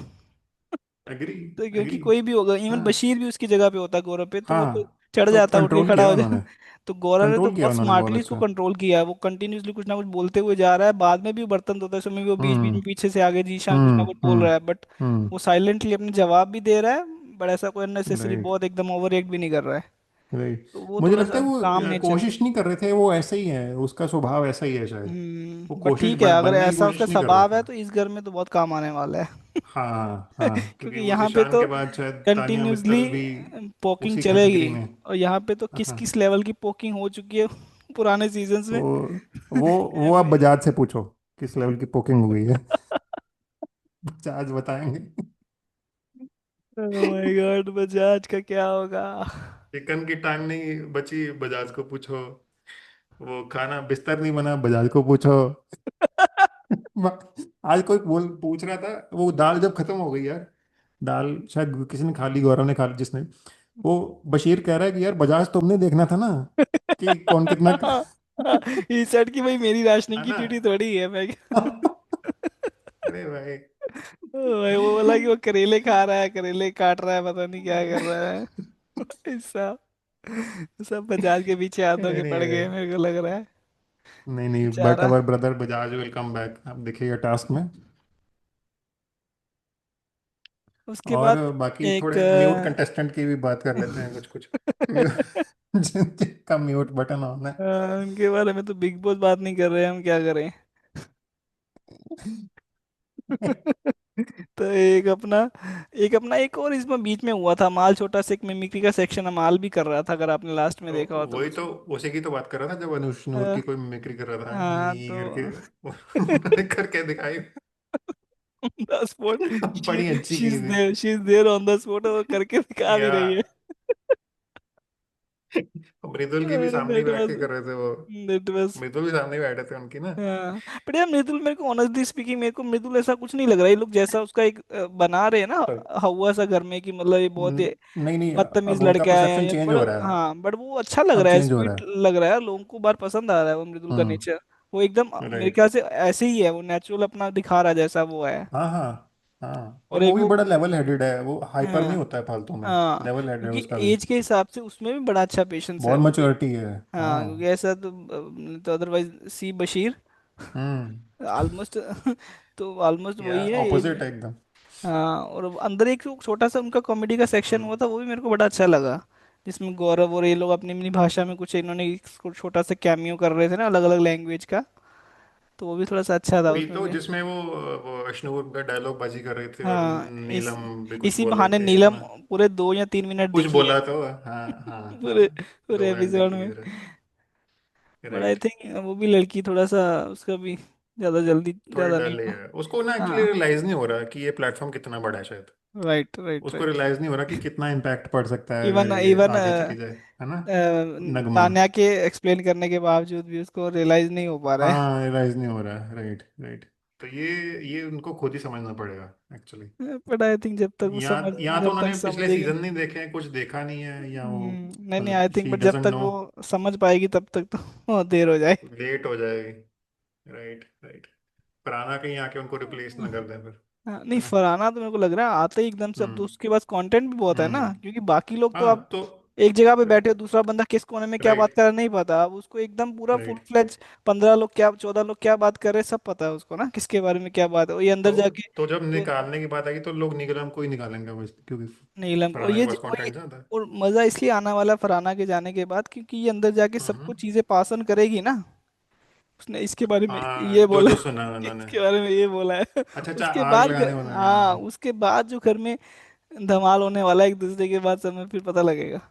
[SPEAKER 1] एग्री
[SPEAKER 2] तो क्योंकि
[SPEAKER 1] एग्री।
[SPEAKER 2] कोई भी होगा, इवन
[SPEAKER 1] हाँ
[SPEAKER 2] बशीर भी उसकी जगह पे होता गौरव पे, तो वो तो
[SPEAKER 1] हाँ,
[SPEAKER 2] चढ़
[SPEAKER 1] तो
[SPEAKER 2] जाता, उठ के
[SPEAKER 1] कंट्रोल
[SPEAKER 2] खड़ा
[SPEAKER 1] किया
[SPEAKER 2] हो जाता।
[SPEAKER 1] उन्होंने,
[SPEAKER 2] तो गौरव ने तो
[SPEAKER 1] कंट्रोल किया
[SPEAKER 2] बहुत
[SPEAKER 1] उन्होंने बहुत
[SPEAKER 2] स्मार्टली इसको
[SPEAKER 1] अच्छा।
[SPEAKER 2] कंट्रोल किया है, वो कंटिन्यूसली कुछ ना कुछ बोलते हुए जा रहा है, बाद में भी बर्तन धोता है समय भी वो बीच बीच
[SPEAKER 1] हम्म
[SPEAKER 2] में पीछे से आगे जीशान कुछ ना कुछ बोल
[SPEAKER 1] हम्म।
[SPEAKER 2] रहा है, बट वो साइलेंटली अपने जवाब भी दे रहा है, बट ऐसा कोई अननेसेसरी
[SPEAKER 1] राइट
[SPEAKER 2] बहुत एकदम ओवर रिएक्ट भी नहीं कर रहा है।
[SPEAKER 1] राइट।
[SPEAKER 2] तो वो
[SPEAKER 1] मुझे
[SPEAKER 2] थोड़ा
[SPEAKER 1] लगता
[SPEAKER 2] सा
[SPEAKER 1] है वो
[SPEAKER 2] काम नेचर है।
[SPEAKER 1] कोशिश नहीं कर रहे थे, वो ऐसा ही है, उसका स्वभाव ऐसा ही है शायद। वो
[SPEAKER 2] बट
[SPEAKER 1] कोशिश
[SPEAKER 2] ठीक है, अगर
[SPEAKER 1] बनने की
[SPEAKER 2] ऐसा उसका
[SPEAKER 1] कोशिश नहीं कर रहा
[SPEAKER 2] स्वभाव है
[SPEAKER 1] था।
[SPEAKER 2] तो इस घर में तो बहुत काम आने वाला है।
[SPEAKER 1] हाँ हाँ, क्योंकि
[SPEAKER 2] क्योंकि
[SPEAKER 1] वो
[SPEAKER 2] यहाँ पे
[SPEAKER 1] जिशान
[SPEAKER 2] तो
[SPEAKER 1] के बाद शायद तानिया
[SPEAKER 2] कंटिन्यूसली
[SPEAKER 1] मित्तल भी
[SPEAKER 2] पोकिंग
[SPEAKER 1] उसी
[SPEAKER 2] चलेगी,
[SPEAKER 1] कैटेगरी में।
[SPEAKER 2] और यहाँ पे तो किस
[SPEAKER 1] हाँ,
[SPEAKER 2] किस लेवल की पोकिंग हो चुकी है पुराने सीजन्स में।
[SPEAKER 1] वो आप बजाज से पूछो किस लेवल की पोकिंग हो गई है। बजाज बताएंगे।
[SPEAKER 2] ओह माय गॉड, बजाज का क्या होगा।
[SPEAKER 1] चिकन की टांग नहीं बची, बजाज को पूछो। वो खाना बिस्तर नहीं बना, बजाज को पूछो। आज कोई बोल पूछ रहा था, वो दाल जब खत्म हो गई यार, दाल शायद किसी ने खा ली, गौरव ने खा ली जिसने, वो बशीर कह रहा है कि यार बजाज तुमने देखना था ना कि कौन कितना
[SPEAKER 2] ये सेट की भाई मेरी राशनिंग
[SPEAKER 1] है
[SPEAKER 2] की
[SPEAKER 1] ना।
[SPEAKER 2] ड्यूटी थोड़ी है मैं
[SPEAKER 1] अरे भाई।
[SPEAKER 2] ओ भाई वो बोला कि वो करेले खा रहा है, करेले काट रहा है, पता नहीं क्या कर रहा है। ऐसा सब बजाज के पीछे हाथों के पड़ गए
[SPEAKER 1] एनीवे,
[SPEAKER 2] मेरे को लग रहा है।
[SPEAKER 1] नहीं नहीं, बट
[SPEAKER 2] बेचारा।
[SPEAKER 1] Our brother Bajaj will come back, आप देखिएगा टास्क में।
[SPEAKER 2] उसके
[SPEAKER 1] और
[SPEAKER 2] बाद
[SPEAKER 1] बाकी
[SPEAKER 2] एक
[SPEAKER 1] थोड़े म्यूट कंटेस्टेंट की भी बात कर लेते हैं, कुछ कुछ जिनका म्यूट बटन ऑन है।
[SPEAKER 2] उनके बारे में तो बिग बॉस बात नहीं कर रहे हैं, हम क्या करें। तो एक अपना एक और इसमें बीच में हुआ था माल छोटा सा, एक मिमिक्री का सेक्शन अमाल भी कर रहा था, अगर आपने लास्ट में
[SPEAKER 1] तो
[SPEAKER 2] देखा हो तो
[SPEAKER 1] वही तो,
[SPEAKER 2] उसमें।
[SPEAKER 1] उसी की तो बात कर रहा था, जब अनुज नूर की कोई मिमिक्री कर रहा था
[SPEAKER 2] हाँ
[SPEAKER 1] ही
[SPEAKER 2] तो
[SPEAKER 1] करके करके दिखाई।
[SPEAKER 2] द स्पॉट,
[SPEAKER 1] बड़ी अच्छी की थी।
[SPEAKER 2] She is there on the spot, वो करके दिखा भी
[SPEAKER 1] या
[SPEAKER 2] रही है।
[SPEAKER 1] मृदुल की भी सामने ही
[SPEAKER 2] दैट
[SPEAKER 1] बैठ
[SPEAKER 2] वाज
[SPEAKER 1] के कर रहे थे वो,
[SPEAKER 2] दैट वाज
[SPEAKER 1] मृदुल भी सामने ही बैठे थे उनकी ना।
[SPEAKER 2] हाँ। बट यार मृदुल, मेरे को ऑनेस्टली स्पीकिंग, मेरे को मृदुल ऐसा कुछ नहीं लग रहा है, ये लोग जैसा उसका एक बना रहे हैं ना
[SPEAKER 1] तो
[SPEAKER 2] हवा सा घर में, कि मतलब ये बहुत ही
[SPEAKER 1] नहीं नहीं,
[SPEAKER 2] बदतमीज
[SPEAKER 1] अब उनका
[SPEAKER 2] लड़का है
[SPEAKER 1] परसेप्शन
[SPEAKER 2] ये,
[SPEAKER 1] चेंज
[SPEAKER 2] बट
[SPEAKER 1] हो रहा है।
[SPEAKER 2] हाँ, बट वो अच्छा लग
[SPEAKER 1] अब
[SPEAKER 2] रहा है,
[SPEAKER 1] चेंज हो रहा
[SPEAKER 2] स्वीट
[SPEAKER 1] है।
[SPEAKER 2] लग रहा है, लोगों को बार पसंद आ रहा है वो मृदुल का
[SPEAKER 1] हम्म।
[SPEAKER 2] नेचर। वो एकदम मेरे
[SPEAKER 1] राइट।
[SPEAKER 2] ख्याल से ऐसे ही है, वो नेचुरल अपना दिखा रहा है जैसा वो है।
[SPEAKER 1] हाँ हाँ हाँ,
[SPEAKER 2] और
[SPEAKER 1] और
[SPEAKER 2] एक
[SPEAKER 1] वो भी
[SPEAKER 2] वो
[SPEAKER 1] बड़ा लेवल हेडेड है, वो हाइपर
[SPEAKER 2] हाँ
[SPEAKER 1] नहीं होता है फालतू में।
[SPEAKER 2] हाँ,
[SPEAKER 1] लेवल हेडेड है
[SPEAKER 2] क्योंकि
[SPEAKER 1] उसका भी।
[SPEAKER 2] एज के हिसाब से उसमें भी बड़ा अच्छा पेशेंस है
[SPEAKER 1] बहुत
[SPEAKER 2] वो भी।
[SPEAKER 1] मैच्योरिटी है।
[SPEAKER 2] हाँ, क्योंकि
[SPEAKER 1] हाँ।
[SPEAKER 2] ऐसा तो अदरवाइज सी बशीर
[SPEAKER 1] हम्म।
[SPEAKER 2] ऑलमोस्ट तो ऑलमोस्ट
[SPEAKER 1] या
[SPEAKER 2] वही है एज।
[SPEAKER 1] ऑपोजिट है एकदम।
[SPEAKER 2] हाँ, और अंदर एक जो छोटा सा उनका कॉमेडी का सेक्शन
[SPEAKER 1] हम्म।
[SPEAKER 2] हुआ था, वो भी मेरे को बड़ा अच्छा लगा, जिसमें गौरव और ये लोग अपनी अपनी भाषा में कुछ इन्होंने एक छोटा सा कैमियो कर रहे थे ना अलग अलग लैंग्वेज का, तो वो भी थोड़ा सा अच्छा था
[SPEAKER 1] वही
[SPEAKER 2] उसमें
[SPEAKER 1] तो
[SPEAKER 2] भी।
[SPEAKER 1] जिसमें वो अश्नूर का डायलॉग बाजी कर रहे थे और
[SPEAKER 2] हाँ,
[SPEAKER 1] नीलम भी कुछ
[SPEAKER 2] इसी
[SPEAKER 1] बोल रहे
[SPEAKER 2] बहाने
[SPEAKER 1] थे, है
[SPEAKER 2] नीलम
[SPEAKER 1] ना।
[SPEAKER 2] पूरे 2 या 3 मिनट
[SPEAKER 1] कुछ
[SPEAKER 2] दिखी है
[SPEAKER 1] बोला तो, हाँ हाँ हाँ।
[SPEAKER 2] पूरे पूरे
[SPEAKER 1] 2 घंटे
[SPEAKER 2] एपिसोड
[SPEAKER 1] की
[SPEAKER 2] में।
[SPEAKER 1] जरूरत।
[SPEAKER 2] But I
[SPEAKER 1] right.
[SPEAKER 2] थिंक वो भी लड़की थोड़ा सा, उसका भी ज्यादा जल्दी
[SPEAKER 1] थोड़ा
[SPEAKER 2] ज्यादा नहीं
[SPEAKER 1] डर
[SPEAKER 2] हुआ।
[SPEAKER 1] है उसको ना, एक्चुअली
[SPEAKER 2] हाँ,
[SPEAKER 1] रियलाइज नहीं हो रहा कि ये प्लेटफॉर्म कितना बड़ा है शायद।
[SPEAKER 2] राइट राइट
[SPEAKER 1] उसको
[SPEAKER 2] राइट।
[SPEAKER 1] रियलाइज नहीं हो रहा कि कितना इम्पैक्ट पड़ सकता है
[SPEAKER 2] इवन
[SPEAKER 1] अगर ये
[SPEAKER 2] इवन
[SPEAKER 1] आगे चली जाए, है ना। नगमा।
[SPEAKER 2] तान्या के एक्सप्लेन करने के बावजूद भी उसको रियलाइज नहीं हो पा रहा है।
[SPEAKER 1] हाँ, रियलाइज नहीं हो रहा है, राइट राइट। तो ये उनको खुद ही समझना पड़ेगा एक्चुअली।
[SPEAKER 2] बट आई थिंक जब तक वो
[SPEAKER 1] या
[SPEAKER 2] समझ,
[SPEAKER 1] या तो
[SPEAKER 2] जब तक
[SPEAKER 1] उन्होंने पिछले
[SPEAKER 2] समझेगी।
[SPEAKER 1] सीजन नहीं देखे हैं, कुछ देखा नहीं है, या वो
[SPEAKER 2] नहीं नहीं, आई
[SPEAKER 1] मतलब
[SPEAKER 2] थिंक
[SPEAKER 1] शी
[SPEAKER 2] बट जब
[SPEAKER 1] डजंट
[SPEAKER 2] तक
[SPEAKER 1] नो,
[SPEAKER 2] वो समझ पाएगी तब तक तो बहुत देर हो जाए।
[SPEAKER 1] लेट हो जाएगी। Right right. प्राणा कहीं आके उनको रिप्लेस ना कर दें फिर,
[SPEAKER 2] हाँ, नहीं
[SPEAKER 1] है ना।
[SPEAKER 2] फरहाना तो मेरे को लग रहा है आता ही एकदम से, अब तो
[SPEAKER 1] हम्म।
[SPEAKER 2] उसके पास कंटेंट भी बहुत है ना,
[SPEAKER 1] हम्म।
[SPEAKER 2] क्योंकि बाकी लोग तो
[SPEAKER 1] हाँ
[SPEAKER 2] अब
[SPEAKER 1] तो,
[SPEAKER 2] एक जगह पे बैठे हो, दूसरा बंदा किस कोने में क्या बात
[SPEAKER 1] राइट
[SPEAKER 2] कर रहा है नहीं पता, अब उसको एकदम पूरा फुल
[SPEAKER 1] राइट।
[SPEAKER 2] फ्लेज 15 लोग क्या 14 लोग क्या बात कर रहे हैं सब पता है उसको ना, किसके बारे में क्या बात है, वो ये अंदर
[SPEAKER 1] तो
[SPEAKER 2] जाके
[SPEAKER 1] तो जब
[SPEAKER 2] वो
[SPEAKER 1] निकालने की बात आएगी तो लोग निगरान को ही निकालेंगे बस, क्योंकि
[SPEAKER 2] नीलम और
[SPEAKER 1] फरहाना के पास
[SPEAKER 2] और ये
[SPEAKER 1] कॉन्टेक्ट ज्यादा है।
[SPEAKER 2] और मजा इसलिए आने वाला है फरहाना के जाने के बाद, क्योंकि ये अंदर जाके सबको
[SPEAKER 1] हम्म।
[SPEAKER 2] चीजें पास ऑन करेगी ना, उसने इसके बारे में
[SPEAKER 1] हाँ,
[SPEAKER 2] ये
[SPEAKER 1] जो
[SPEAKER 2] बोला
[SPEAKER 1] जो सुना उन्होंने।
[SPEAKER 2] इसके बारे में ये बोला है।
[SPEAKER 1] अच्छा अच्छा,
[SPEAKER 2] उसके
[SPEAKER 1] आग
[SPEAKER 2] बाद
[SPEAKER 1] लगाने वाला है,
[SPEAKER 2] हाँ,
[SPEAKER 1] हाँ।
[SPEAKER 2] उसके बाद जो घर में धमाल होने वाला है एक दूसरे के बाद, समय फिर पता लगेगा।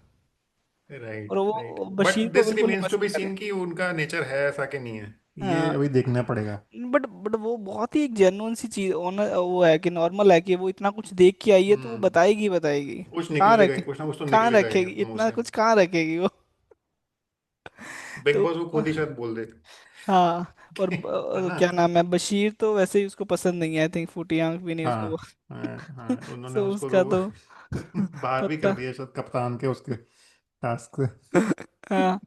[SPEAKER 2] और
[SPEAKER 1] राइट राइट,
[SPEAKER 2] वो
[SPEAKER 1] बट
[SPEAKER 2] बशीर को
[SPEAKER 1] दिस
[SPEAKER 2] बिल्कुल नहीं
[SPEAKER 1] रिमेन्स टू
[SPEAKER 2] पसंद
[SPEAKER 1] बी
[SPEAKER 2] करे।
[SPEAKER 1] सीन कि उनका नेचर है ऐसा कि नहीं है। ये
[SPEAKER 2] हाँ,
[SPEAKER 1] अभी देखना पड़ेगा।
[SPEAKER 2] बट वो बहुत ही एक जेन्युइन सी चीज वो है कि नॉर्मल है कि वो इतना कुछ देख के आई है, तो वो
[SPEAKER 1] हम्म।
[SPEAKER 2] बताएगी बताएगी।
[SPEAKER 1] कुछ
[SPEAKER 2] कहाँ
[SPEAKER 1] निकलेगा ही,
[SPEAKER 2] रखे,
[SPEAKER 1] कुछ ना कुछ तो
[SPEAKER 2] कहाँ
[SPEAKER 1] निकलेगा ही
[SPEAKER 2] रखेगी
[SPEAKER 1] अपने मुंह
[SPEAKER 2] इतना
[SPEAKER 1] से।
[SPEAKER 2] कुछ, कहाँ रखेगी वो।
[SPEAKER 1] बिग
[SPEAKER 2] तो
[SPEAKER 1] बॉस वो खुद ही शायद बोल दे।
[SPEAKER 2] हाँ, और
[SPEAKER 1] है ना।
[SPEAKER 2] क्या नाम है, बशीर तो वैसे ही उसको पसंद नहीं है, आई थिंक फूटी आंख भी नहीं उसको।
[SPEAKER 1] हाँ हाँ हाँ, उन्होंने
[SPEAKER 2] तो
[SPEAKER 1] उसको
[SPEAKER 2] उसका
[SPEAKER 1] तो
[SPEAKER 2] तो
[SPEAKER 1] बाहर भी कर
[SPEAKER 2] पता।
[SPEAKER 1] दिया शायद कप्तान के उसके टास्क से।
[SPEAKER 2] हाँ,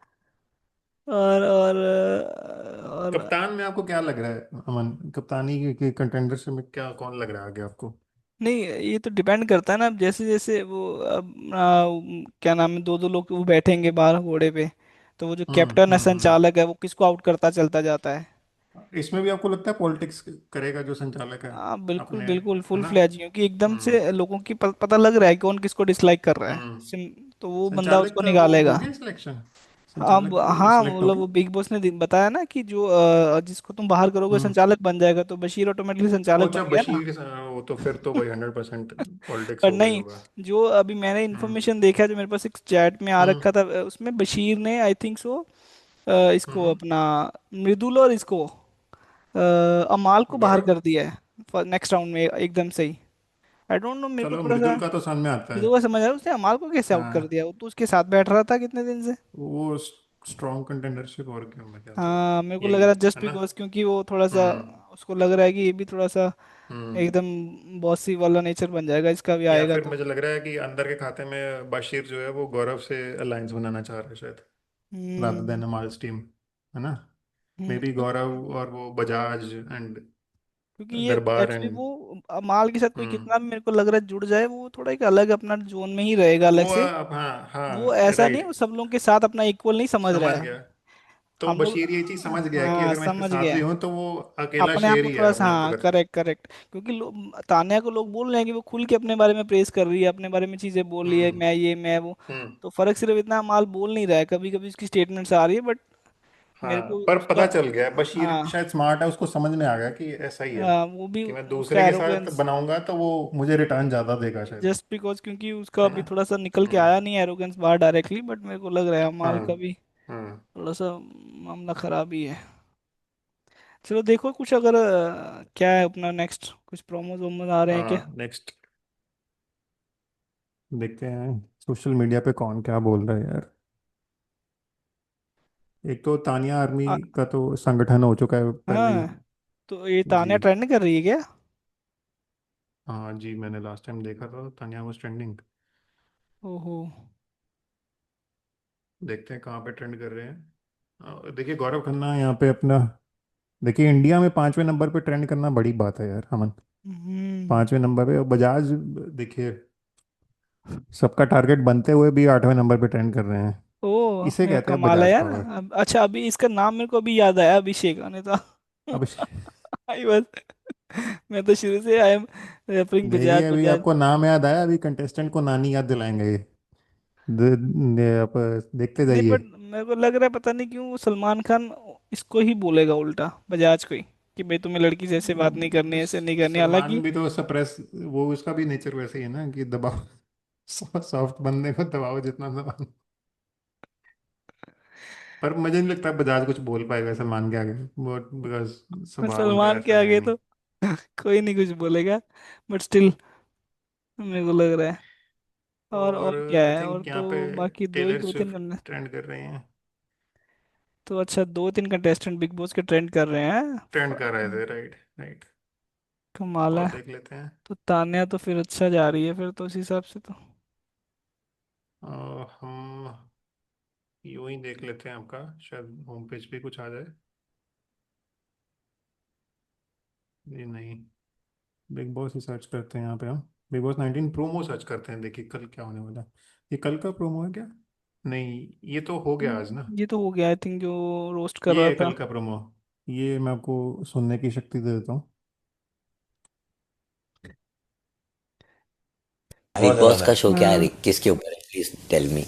[SPEAKER 2] और
[SPEAKER 1] कप्तान में आपको क्या लग रहा है अमन, कप्तानी के कंटेंडर्स में क्या कौन लग रहा है आगे आपको।
[SPEAKER 2] नहीं, ये तो डिपेंड करता है ना, अब जैसे जैसे वो अब क्या नाम है, दो दो लोग वो बैठेंगे बाहर घोड़े पे, तो वो जो कैप्टन है
[SPEAKER 1] हम्म।
[SPEAKER 2] संचालक है वो किसको आउट करता चलता जाता है।
[SPEAKER 1] इसमें भी आपको लगता है पॉलिटिक्स करेगा जो संचालक है
[SPEAKER 2] हाँ बिल्कुल
[SPEAKER 1] अपने,
[SPEAKER 2] बिल्कुल
[SPEAKER 1] है
[SPEAKER 2] फुल
[SPEAKER 1] ना।
[SPEAKER 2] फ्लैज, क्योंकि एकदम
[SPEAKER 1] हम्म।
[SPEAKER 2] से लोगों की पता लग रहा है कौन किसको डिसलाइक कर रहा है।
[SPEAKER 1] हम्म।
[SPEAKER 2] तो वो बंदा
[SPEAKER 1] संचालक
[SPEAKER 2] उसको
[SPEAKER 1] का वो हो
[SPEAKER 2] निकालेगा।
[SPEAKER 1] गया सिलेक्शन,
[SPEAKER 2] अब
[SPEAKER 1] संचालक
[SPEAKER 2] हाँ,
[SPEAKER 1] सिलेक्ट हो
[SPEAKER 2] मतलब
[SPEAKER 1] गया।
[SPEAKER 2] वो बिग बॉस ने बताया ना कि जो जिसको तुम बाहर करोगे
[SPEAKER 1] हम्म।
[SPEAKER 2] संचालक बन जाएगा, तो बशीर ऑटोमेटिकली
[SPEAKER 1] ओ
[SPEAKER 2] संचालक
[SPEAKER 1] अच्छा,
[SPEAKER 2] बन गया ना।
[SPEAKER 1] बशीर वो तो फिर तो भाई 100% पॉलिटिक्स
[SPEAKER 2] पर
[SPEAKER 1] होगा ही
[SPEAKER 2] नहीं,
[SPEAKER 1] होगा।
[SPEAKER 2] जो अभी मैंने
[SPEAKER 1] हम्म।
[SPEAKER 2] इन्फॉर्मेशन देखा जो मेरे पास एक चैट में आ
[SPEAKER 1] हम्म।
[SPEAKER 2] रखा था, उसमें बशीर ने आई थिंक सो इसको
[SPEAKER 1] हम्म।
[SPEAKER 2] अपना मृदुल और इसको अमाल को बाहर
[SPEAKER 1] गौरव।
[SPEAKER 2] कर दिया है नेक्स्ट राउंड में एकदम से ही। आई डोंट नो, मेरे को
[SPEAKER 1] चलो,
[SPEAKER 2] थोड़ा सा
[SPEAKER 1] मृदुल का तो समझ में आता है।
[SPEAKER 2] मृदुल का समझ आया, उसने अमाल को कैसे आउट कर
[SPEAKER 1] हाँ,
[SPEAKER 2] दिया, वो तो उसके साथ बैठ रहा था कितने दिन से।
[SPEAKER 1] वो स्ट्रॉन्ग कंटेंडरशिप और क्यों, मेरे ख्याल से
[SPEAKER 2] हाँ, मेरे को लग
[SPEAKER 1] यही
[SPEAKER 2] रहा है जस्ट
[SPEAKER 1] है ना।
[SPEAKER 2] बिकॉज क्योंकि वो थोड़ा सा
[SPEAKER 1] हम्म।
[SPEAKER 2] उसको लग रहा है कि ये भी थोड़ा सा
[SPEAKER 1] हम्म।
[SPEAKER 2] एकदम बॉसी वाला नेचर बन जाएगा इसका भी
[SPEAKER 1] या
[SPEAKER 2] आएगा
[SPEAKER 1] फिर
[SPEAKER 2] तो।
[SPEAKER 1] मुझे लग रहा है कि अंदर के खाते में बशीर जो है वो गौरव से अलायंस बनाना चाह रहा है शायद, रादर
[SPEAKER 2] हम्म।
[SPEAKER 1] देन माल्स टीम, है ना। मे बी
[SPEAKER 2] तो
[SPEAKER 1] गौरव और वो बजाज एंड
[SPEAKER 2] क्योंकि ये
[SPEAKER 1] दरबार
[SPEAKER 2] एक्चुअली
[SPEAKER 1] एंड।
[SPEAKER 2] वो माल के साथ कोई
[SPEAKER 1] हम्म।
[SPEAKER 2] कितना भी मेरे को लग रहा है जुड़ जाए, वो थोड़ा एक अलग अपना जोन में ही रहेगा अलग
[SPEAKER 1] वो
[SPEAKER 2] से।
[SPEAKER 1] हाँ
[SPEAKER 2] वो
[SPEAKER 1] हाँ
[SPEAKER 2] ऐसा नहीं, वो
[SPEAKER 1] राइट।
[SPEAKER 2] सब लोगों के साथ अपना इक्वल नहीं समझ
[SPEAKER 1] समझ
[SPEAKER 2] रहा है।
[SPEAKER 1] गया। तो
[SPEAKER 2] हम लोग,
[SPEAKER 1] बशीर ये चीज समझ गया कि
[SPEAKER 2] हाँ
[SPEAKER 1] अगर मैं इसके
[SPEAKER 2] समझ
[SPEAKER 1] साथ भी
[SPEAKER 2] गया।
[SPEAKER 1] हूं तो वो अकेला
[SPEAKER 2] अपने आप
[SPEAKER 1] शेर
[SPEAKER 2] को
[SPEAKER 1] ही है
[SPEAKER 2] थोड़ा सा,
[SPEAKER 1] अपने आप को
[SPEAKER 2] हाँ
[SPEAKER 1] करके।
[SPEAKER 2] करेक्ट करेक्ट, क्योंकि तान्या को लोग बोल रहे हैं कि वो खुल के अपने बारे में प्रेस कर रही है, अपने बारे में चीजें बोल रही है,
[SPEAKER 1] हम्म।
[SPEAKER 2] मैं ये मैं वो।
[SPEAKER 1] हम्म।
[SPEAKER 2] तो फर्क सिर्फ इतना, माल बोल नहीं रहा है, कभी कभी उसकी स्टेटमेंट्स आ रही है, बट
[SPEAKER 1] हाँ
[SPEAKER 2] मेरे को
[SPEAKER 1] पर
[SPEAKER 2] उसका,
[SPEAKER 1] पता चल गया, बशीर
[SPEAKER 2] हाँ
[SPEAKER 1] शायद स्मार्ट है, उसको समझ में आ गया कि ऐसा ही है,
[SPEAKER 2] वो भी
[SPEAKER 1] कि मैं
[SPEAKER 2] उसका
[SPEAKER 1] दूसरे के साथ
[SPEAKER 2] एरोगेंस,
[SPEAKER 1] बनाऊंगा तो वो मुझे रिटर्न ज्यादा देगा शायद,
[SPEAKER 2] जस्ट बिकॉज क्योंकि उसका
[SPEAKER 1] है
[SPEAKER 2] अभी
[SPEAKER 1] ना।
[SPEAKER 2] थोड़ा सा निकल के
[SPEAKER 1] हम्म।
[SPEAKER 2] आया नहीं एरोगेंस बाहर डायरेक्टली, बट मेरे को लग रहा है माल
[SPEAKER 1] हाँ।
[SPEAKER 2] का भी
[SPEAKER 1] हम्म।
[SPEAKER 2] थोड़ा सा मामला खराब ही है। चलो देखो कुछ अगर क्या है अपना नेक्स्ट, कुछ प्रोमोज वोमोज आ रहे हैं क्या?
[SPEAKER 1] हाँ नेक्स्ट देखते हैं सोशल मीडिया पे कौन क्या बोल रहा है यार। एक तो तानिया आर्मी
[SPEAKER 2] आ,
[SPEAKER 1] का तो संगठन हो चुका है पहले ही।
[SPEAKER 2] हाँ, तो ये
[SPEAKER 1] जी।
[SPEAKER 2] तान्या ट्रेंड कर रही है क्या?
[SPEAKER 1] हाँ जी, मैंने लास्ट टाइम देखा था तानिया वाज ट्रेंडिंग।
[SPEAKER 2] ओहो।
[SPEAKER 1] देखते हैं कहाँ पे ट्रेंड कर रहे हैं। देखिए गौरव खन्ना यहाँ पे अपना, देखिए इंडिया में 5वें नंबर पे ट्रेंड करना बड़ी बात है यार अमन।
[SPEAKER 2] हम्म।
[SPEAKER 1] 5वें नंबर पे और बजाज, देखिए सबका टारगेट बनते हुए भी 8वें नंबर पे ट्रेंड कर रहे हैं।
[SPEAKER 2] ओ,
[SPEAKER 1] इसे
[SPEAKER 2] ये
[SPEAKER 1] कहते हैं
[SPEAKER 2] कमाल है
[SPEAKER 1] बजाज
[SPEAKER 2] यार।
[SPEAKER 1] पावर।
[SPEAKER 2] अच्छा, अभी इसका नाम मेरे को अभी याद आया, अभिषेक ने तो
[SPEAKER 1] अब
[SPEAKER 2] आई बस, मैं तो शुरू से आई एम रेफरिंग
[SPEAKER 1] देखिए
[SPEAKER 2] बजाज
[SPEAKER 1] अभी
[SPEAKER 2] बजाज।
[SPEAKER 1] आपको नाम याद आया, अभी कंटेस्टेंट को नानी याद दिलाएंगे ये। आप देखते
[SPEAKER 2] नहीं,
[SPEAKER 1] जाइए।
[SPEAKER 2] बट मेरे को लग रहा है पता नहीं क्यों सलमान खान इसको ही बोलेगा उल्टा, बजाज को ही, कि भाई तुम्हें लड़की से ऐसे बात नहीं करनी, ऐसे नहीं करनी,
[SPEAKER 1] सलमान
[SPEAKER 2] हालांकि
[SPEAKER 1] भी तो सप्रेस, वो उसका भी नेचर वैसे ही है ना कि दबाओ, सॉफ्ट बंदे को दबाओ जितना दबाओ। पर मुझे नहीं लगता बजाज कुछ बोल पाएगा सलमान के आगे, वो बिकॉज स्वभाव उनका
[SPEAKER 2] सलमान के
[SPEAKER 1] ऐसा है
[SPEAKER 2] आगे
[SPEAKER 1] नहीं।
[SPEAKER 2] तो कोई नहीं कुछ बोलेगा, बट स्टिल मेरे को लग रहा है। और
[SPEAKER 1] और
[SPEAKER 2] क्या
[SPEAKER 1] आई
[SPEAKER 2] है, और
[SPEAKER 1] थिंक यहाँ पे
[SPEAKER 2] तो बाकी दो ही,
[SPEAKER 1] टेलर
[SPEAKER 2] दो तीन
[SPEAKER 1] स्विफ्ट
[SPEAKER 2] करने।
[SPEAKER 1] ट्रेंड कर रहे हैं।
[SPEAKER 2] तो अच्छा, दो तीन कंटेस्टेंट बिग बॉस के ट्रेंड कर रहे हैं।
[SPEAKER 1] ट्रेंड कर रहे थे, राइट राइट।
[SPEAKER 2] कमाल
[SPEAKER 1] और
[SPEAKER 2] है।
[SPEAKER 1] देख लेते हैं।
[SPEAKER 2] तो तान्या तो फिर अच्छा जा रही है फिर तो उस हिसाब से तो।
[SPEAKER 1] हम यूं ही देख लेते हैं आपका, शायद होम पेज पे कुछ आ जाए। ये नहीं, बिग बॉस ही सर्च करते हैं यहाँ पे हम। बिग बॉस 19 प्रोमो सर्च करते हैं, देखिए कल क्या होने वाला है। ये कल का प्रोमो है क्या? नहीं, ये तो हो गया आज ना।
[SPEAKER 2] ये तो हो गया आई थिंक, जो रोस्ट कर
[SPEAKER 1] ये
[SPEAKER 2] रहा
[SPEAKER 1] है
[SPEAKER 2] था।
[SPEAKER 1] कल का प्रोमो। ये मैं आपको सुनने की शक्ति दे देता हूँ।
[SPEAKER 3] बिग बॉस का शो क्या है,
[SPEAKER 2] हाँ।
[SPEAKER 3] किसके ऊपर है, प्लीज टेल मी।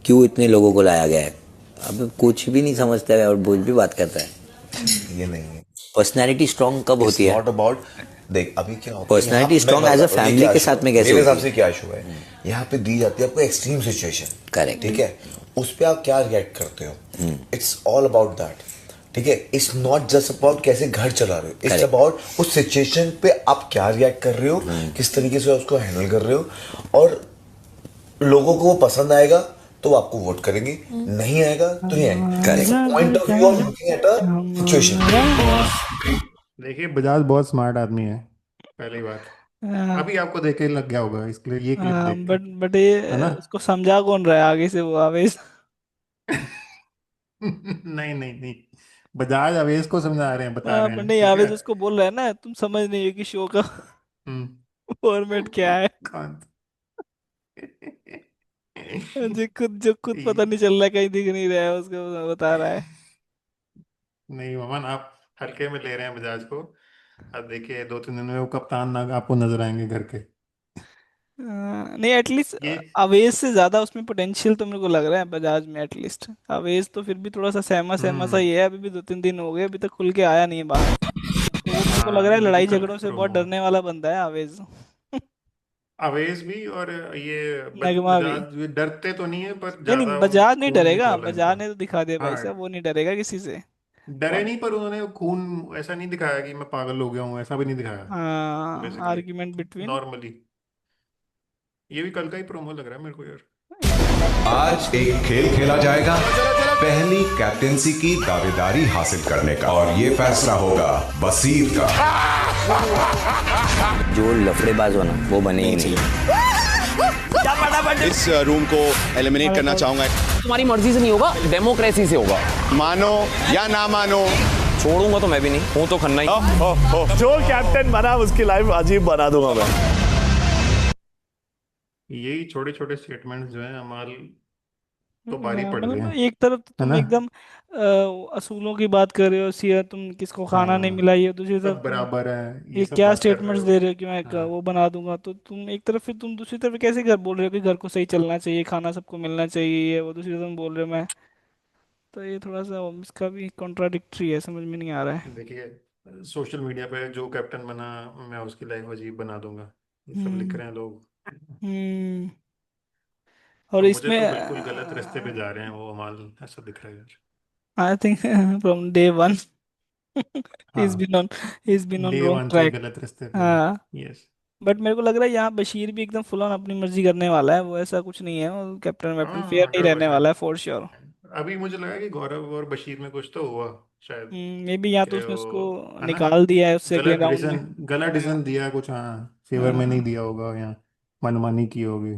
[SPEAKER 3] क्यों इतने लोगों को लाया गया है? अब कुछ भी नहीं समझता है और बोझ भी बात करता है।
[SPEAKER 4] ये नहीं है।
[SPEAKER 3] पर्सनैलिटी स्ट्रांग कब
[SPEAKER 4] इट्स
[SPEAKER 3] होती है?
[SPEAKER 4] नॉट अबाउट, देख अभी क्या होता है यहाँ,
[SPEAKER 3] पर्सनैलिटी स्ट्रांग
[SPEAKER 4] मैं
[SPEAKER 3] एज अ
[SPEAKER 4] बताता हूँ ये
[SPEAKER 3] फैमिली
[SPEAKER 4] क्या
[SPEAKER 3] के
[SPEAKER 4] इशू है
[SPEAKER 3] साथ में कैसे
[SPEAKER 4] मेरे हिसाब
[SPEAKER 3] होती
[SPEAKER 4] से।
[SPEAKER 3] है?
[SPEAKER 4] क्या इशू है यहाँ पे दी जाती है आपको एक्सट्रीम सिचुएशन,
[SPEAKER 3] करेक्ट।
[SPEAKER 4] ठीक है, उस पे आप क्या रिएक्ट करते हो, इट्स ऑल अबाउट दैट, ठीक है। इट्स नॉट जस्ट अबाउट कैसे घर चला रहे हो, इट्स
[SPEAKER 3] करेक्ट।
[SPEAKER 4] अबाउट उस सिचुएशन पे आप क्या रिएक्ट कर रहे हो, किस तरीके से उसको हैंडल कर रहे हो। और लोगों को वो पसंद आएगा तो वो आपको वोट करेंगे, नहीं आएगा तो नहीं आएगा। It's
[SPEAKER 3] correct.
[SPEAKER 4] Point of view of looking at a situation.
[SPEAKER 1] देखिए बजाज बहुत स्मार्ट आदमी है, पहली बात।
[SPEAKER 2] हाँ,
[SPEAKER 1] अभी आपको देख के लग गया होगा इसके लिए, ये क्लिप देख के,
[SPEAKER 2] बट
[SPEAKER 1] है
[SPEAKER 2] ये
[SPEAKER 1] ना।
[SPEAKER 2] उसको समझा कौन रहा है आगे से वो आवेश?
[SPEAKER 1] नहीं नहीं नहीं, बजाज अवेश को समझा रहे हैं, बता रहे
[SPEAKER 2] पर
[SPEAKER 1] हैं,
[SPEAKER 2] नहीं,
[SPEAKER 1] ठीक है।
[SPEAKER 2] आवेश उसको बोल रहा है ना, तुम समझ नहीं हो कि शो का
[SPEAKER 1] हम्म।
[SPEAKER 2] फॉर्मेट क्या है।
[SPEAKER 1] कौन?
[SPEAKER 2] जो खुद पता नहीं
[SPEAKER 1] ये-
[SPEAKER 2] चल रहा है, कहीं दिख नहीं रहा है उसको बता रहा है।
[SPEAKER 1] नहीं ममन, आप हल्के में ले रहे हैं बजाज को। अब देखिए 2-3 दिन में वो कप्तान ना आपको नजर आएंगे घर के।
[SPEAKER 2] नहीं, एटलीस्ट
[SPEAKER 1] ये
[SPEAKER 2] अवेज से ज्यादा उसमें पोटेंशियल तो मेरे को लग रहा है बजाज में एटलीस्ट। अवेज तो फिर भी थोड़ा सा सहमा सहमा सा
[SPEAKER 1] हम्म।
[SPEAKER 2] ही है, अभी भी 2-3 दिन हो गए, अभी तक खुल के आया नहीं है बाहर। तो वो मेरे को लग रहा
[SPEAKER 1] हाँ
[SPEAKER 2] है
[SPEAKER 1] देखिए
[SPEAKER 2] लड़ाई
[SPEAKER 1] कल का
[SPEAKER 2] झगड़ों से बहुत
[SPEAKER 1] प्रोमो,
[SPEAKER 2] डरने वाला बंदा है अवेज।
[SPEAKER 1] अवेश भी और ये
[SPEAKER 2] नगमा भी।
[SPEAKER 1] बजाज भी डरते तो नहीं है पर
[SPEAKER 2] नहीं नहीं,
[SPEAKER 1] ज्यादा
[SPEAKER 2] बजाज नहीं
[SPEAKER 1] खून नहीं
[SPEAKER 2] डरेगा,
[SPEAKER 1] खोल रहे इनका।
[SPEAKER 2] बजाज ने तो दिखा दिया भाई
[SPEAKER 1] हाँ
[SPEAKER 2] साहब, वो नहीं डरेगा किसी से।
[SPEAKER 1] डरे
[SPEAKER 2] और
[SPEAKER 1] नहीं, पर उन्होंने खून ऐसा नहीं दिखाया कि मैं पागल हो गया हूँ, ऐसा भी नहीं दिखाया। Basically
[SPEAKER 2] argument between.
[SPEAKER 1] नॉर्मली। ये भी कल का ही प्रोमो लग रहा है मेरे को यार।
[SPEAKER 5] आज एक खेल खेला जाएगा पहली कैप्टेंसी की दावेदारी हासिल करने का, और ये फैसला होगा बसीर का।
[SPEAKER 3] जो लफड़ेबाज हो ना वो बने ही नहीं।
[SPEAKER 6] इस रूम को एलिमिनेट करना चाहूंगा।
[SPEAKER 7] तुम्हारी मर्जी से नहीं होगा, डेमोक्रेसी से होगा।
[SPEAKER 6] मानो या ना मानो,
[SPEAKER 7] छोड़ूंगा तो मैं भी नहीं हूं, तो खन्ना ही।
[SPEAKER 8] जो कैप्टन बना उसकी लाइफ अजीब बना दूंगा मैं।
[SPEAKER 1] यही छोटे छोटे स्टेटमेंट्स जो है अमाल तो भारी पड़ गए
[SPEAKER 2] मतलब
[SPEAKER 1] हैं,
[SPEAKER 2] एक तरफ तो
[SPEAKER 1] है
[SPEAKER 2] तुम
[SPEAKER 1] ना।
[SPEAKER 2] एकदम असूलों की बात कर रहे हो, सिया तुम किसको खाना नहीं
[SPEAKER 1] हाँ,
[SPEAKER 2] मिला, ये दूसरी तरफ
[SPEAKER 1] सब
[SPEAKER 2] तुम
[SPEAKER 1] बराबर है, ये
[SPEAKER 2] ये
[SPEAKER 1] सब
[SPEAKER 2] क्या
[SPEAKER 1] बात कर रहे
[SPEAKER 2] स्टेटमेंट्स
[SPEAKER 1] हो।
[SPEAKER 2] दे रहे हो कि मैं
[SPEAKER 1] हाँ।
[SPEAKER 2] वो बना दूंगा, तो तुम एक तरफ, फिर तुम दूसरी तरफ कैसे घर बोल रहे हो कि घर को सही चलना चाहिए, खाना सबको मिलना चाहिए, ये वो दूसरी तरफ तुम बोल रहे हो मैं। तो ये थोड़ा सा इसका भी कॉन्ट्राडिक्टरी है, समझ में नहीं आ रहा है।
[SPEAKER 1] देखिए, सोशल मीडिया पे जो कैप्टन बना मैं उसकी लाइफ अजीब बना दूंगा, ये सब लिख
[SPEAKER 2] हम्म।
[SPEAKER 1] रहे हैं लोग।
[SPEAKER 2] हम्म। और
[SPEAKER 1] और मुझे
[SPEAKER 2] इसमें
[SPEAKER 1] तो बिल्कुल गलत रास्ते पे जा रहे हैं वो अमाल, ऐसा दिख रहा है यार।
[SPEAKER 2] I think from day one he's
[SPEAKER 1] हाँ,
[SPEAKER 2] been on he's been on
[SPEAKER 1] day
[SPEAKER 2] wrong
[SPEAKER 1] one से ही
[SPEAKER 2] track।
[SPEAKER 1] गलत रास्ते पे है।
[SPEAKER 2] हाँ।
[SPEAKER 1] यस।
[SPEAKER 2] बट मेरे को लग रहा है यहाँ बशीर भी एकदम फुल ऑन अपनी मर्जी करने वाला है, वो ऐसा कुछ नहीं है, वो कैप्टन वैप्टन फेयर
[SPEAKER 1] हाँ,
[SPEAKER 2] नहीं रहने वाला
[SPEAKER 1] 100%।
[SPEAKER 2] है फॉर श्योर।
[SPEAKER 1] अभी मुझे लगा कि गौरव और बशीर में कुछ तो हुआ शायद,
[SPEAKER 2] मे बी यहाँ तो
[SPEAKER 1] कि
[SPEAKER 2] उसने उसको
[SPEAKER 1] वो, है ना,
[SPEAKER 2] निकाल दिया है उससे अगले
[SPEAKER 1] गलत
[SPEAKER 2] राउंड में।
[SPEAKER 1] डिसीजन, गलत डिसीजन दिया कुछ, हाँ, फेवर में नहीं
[SPEAKER 2] हाँ।
[SPEAKER 1] दिया होगा या मनमानी की होगी।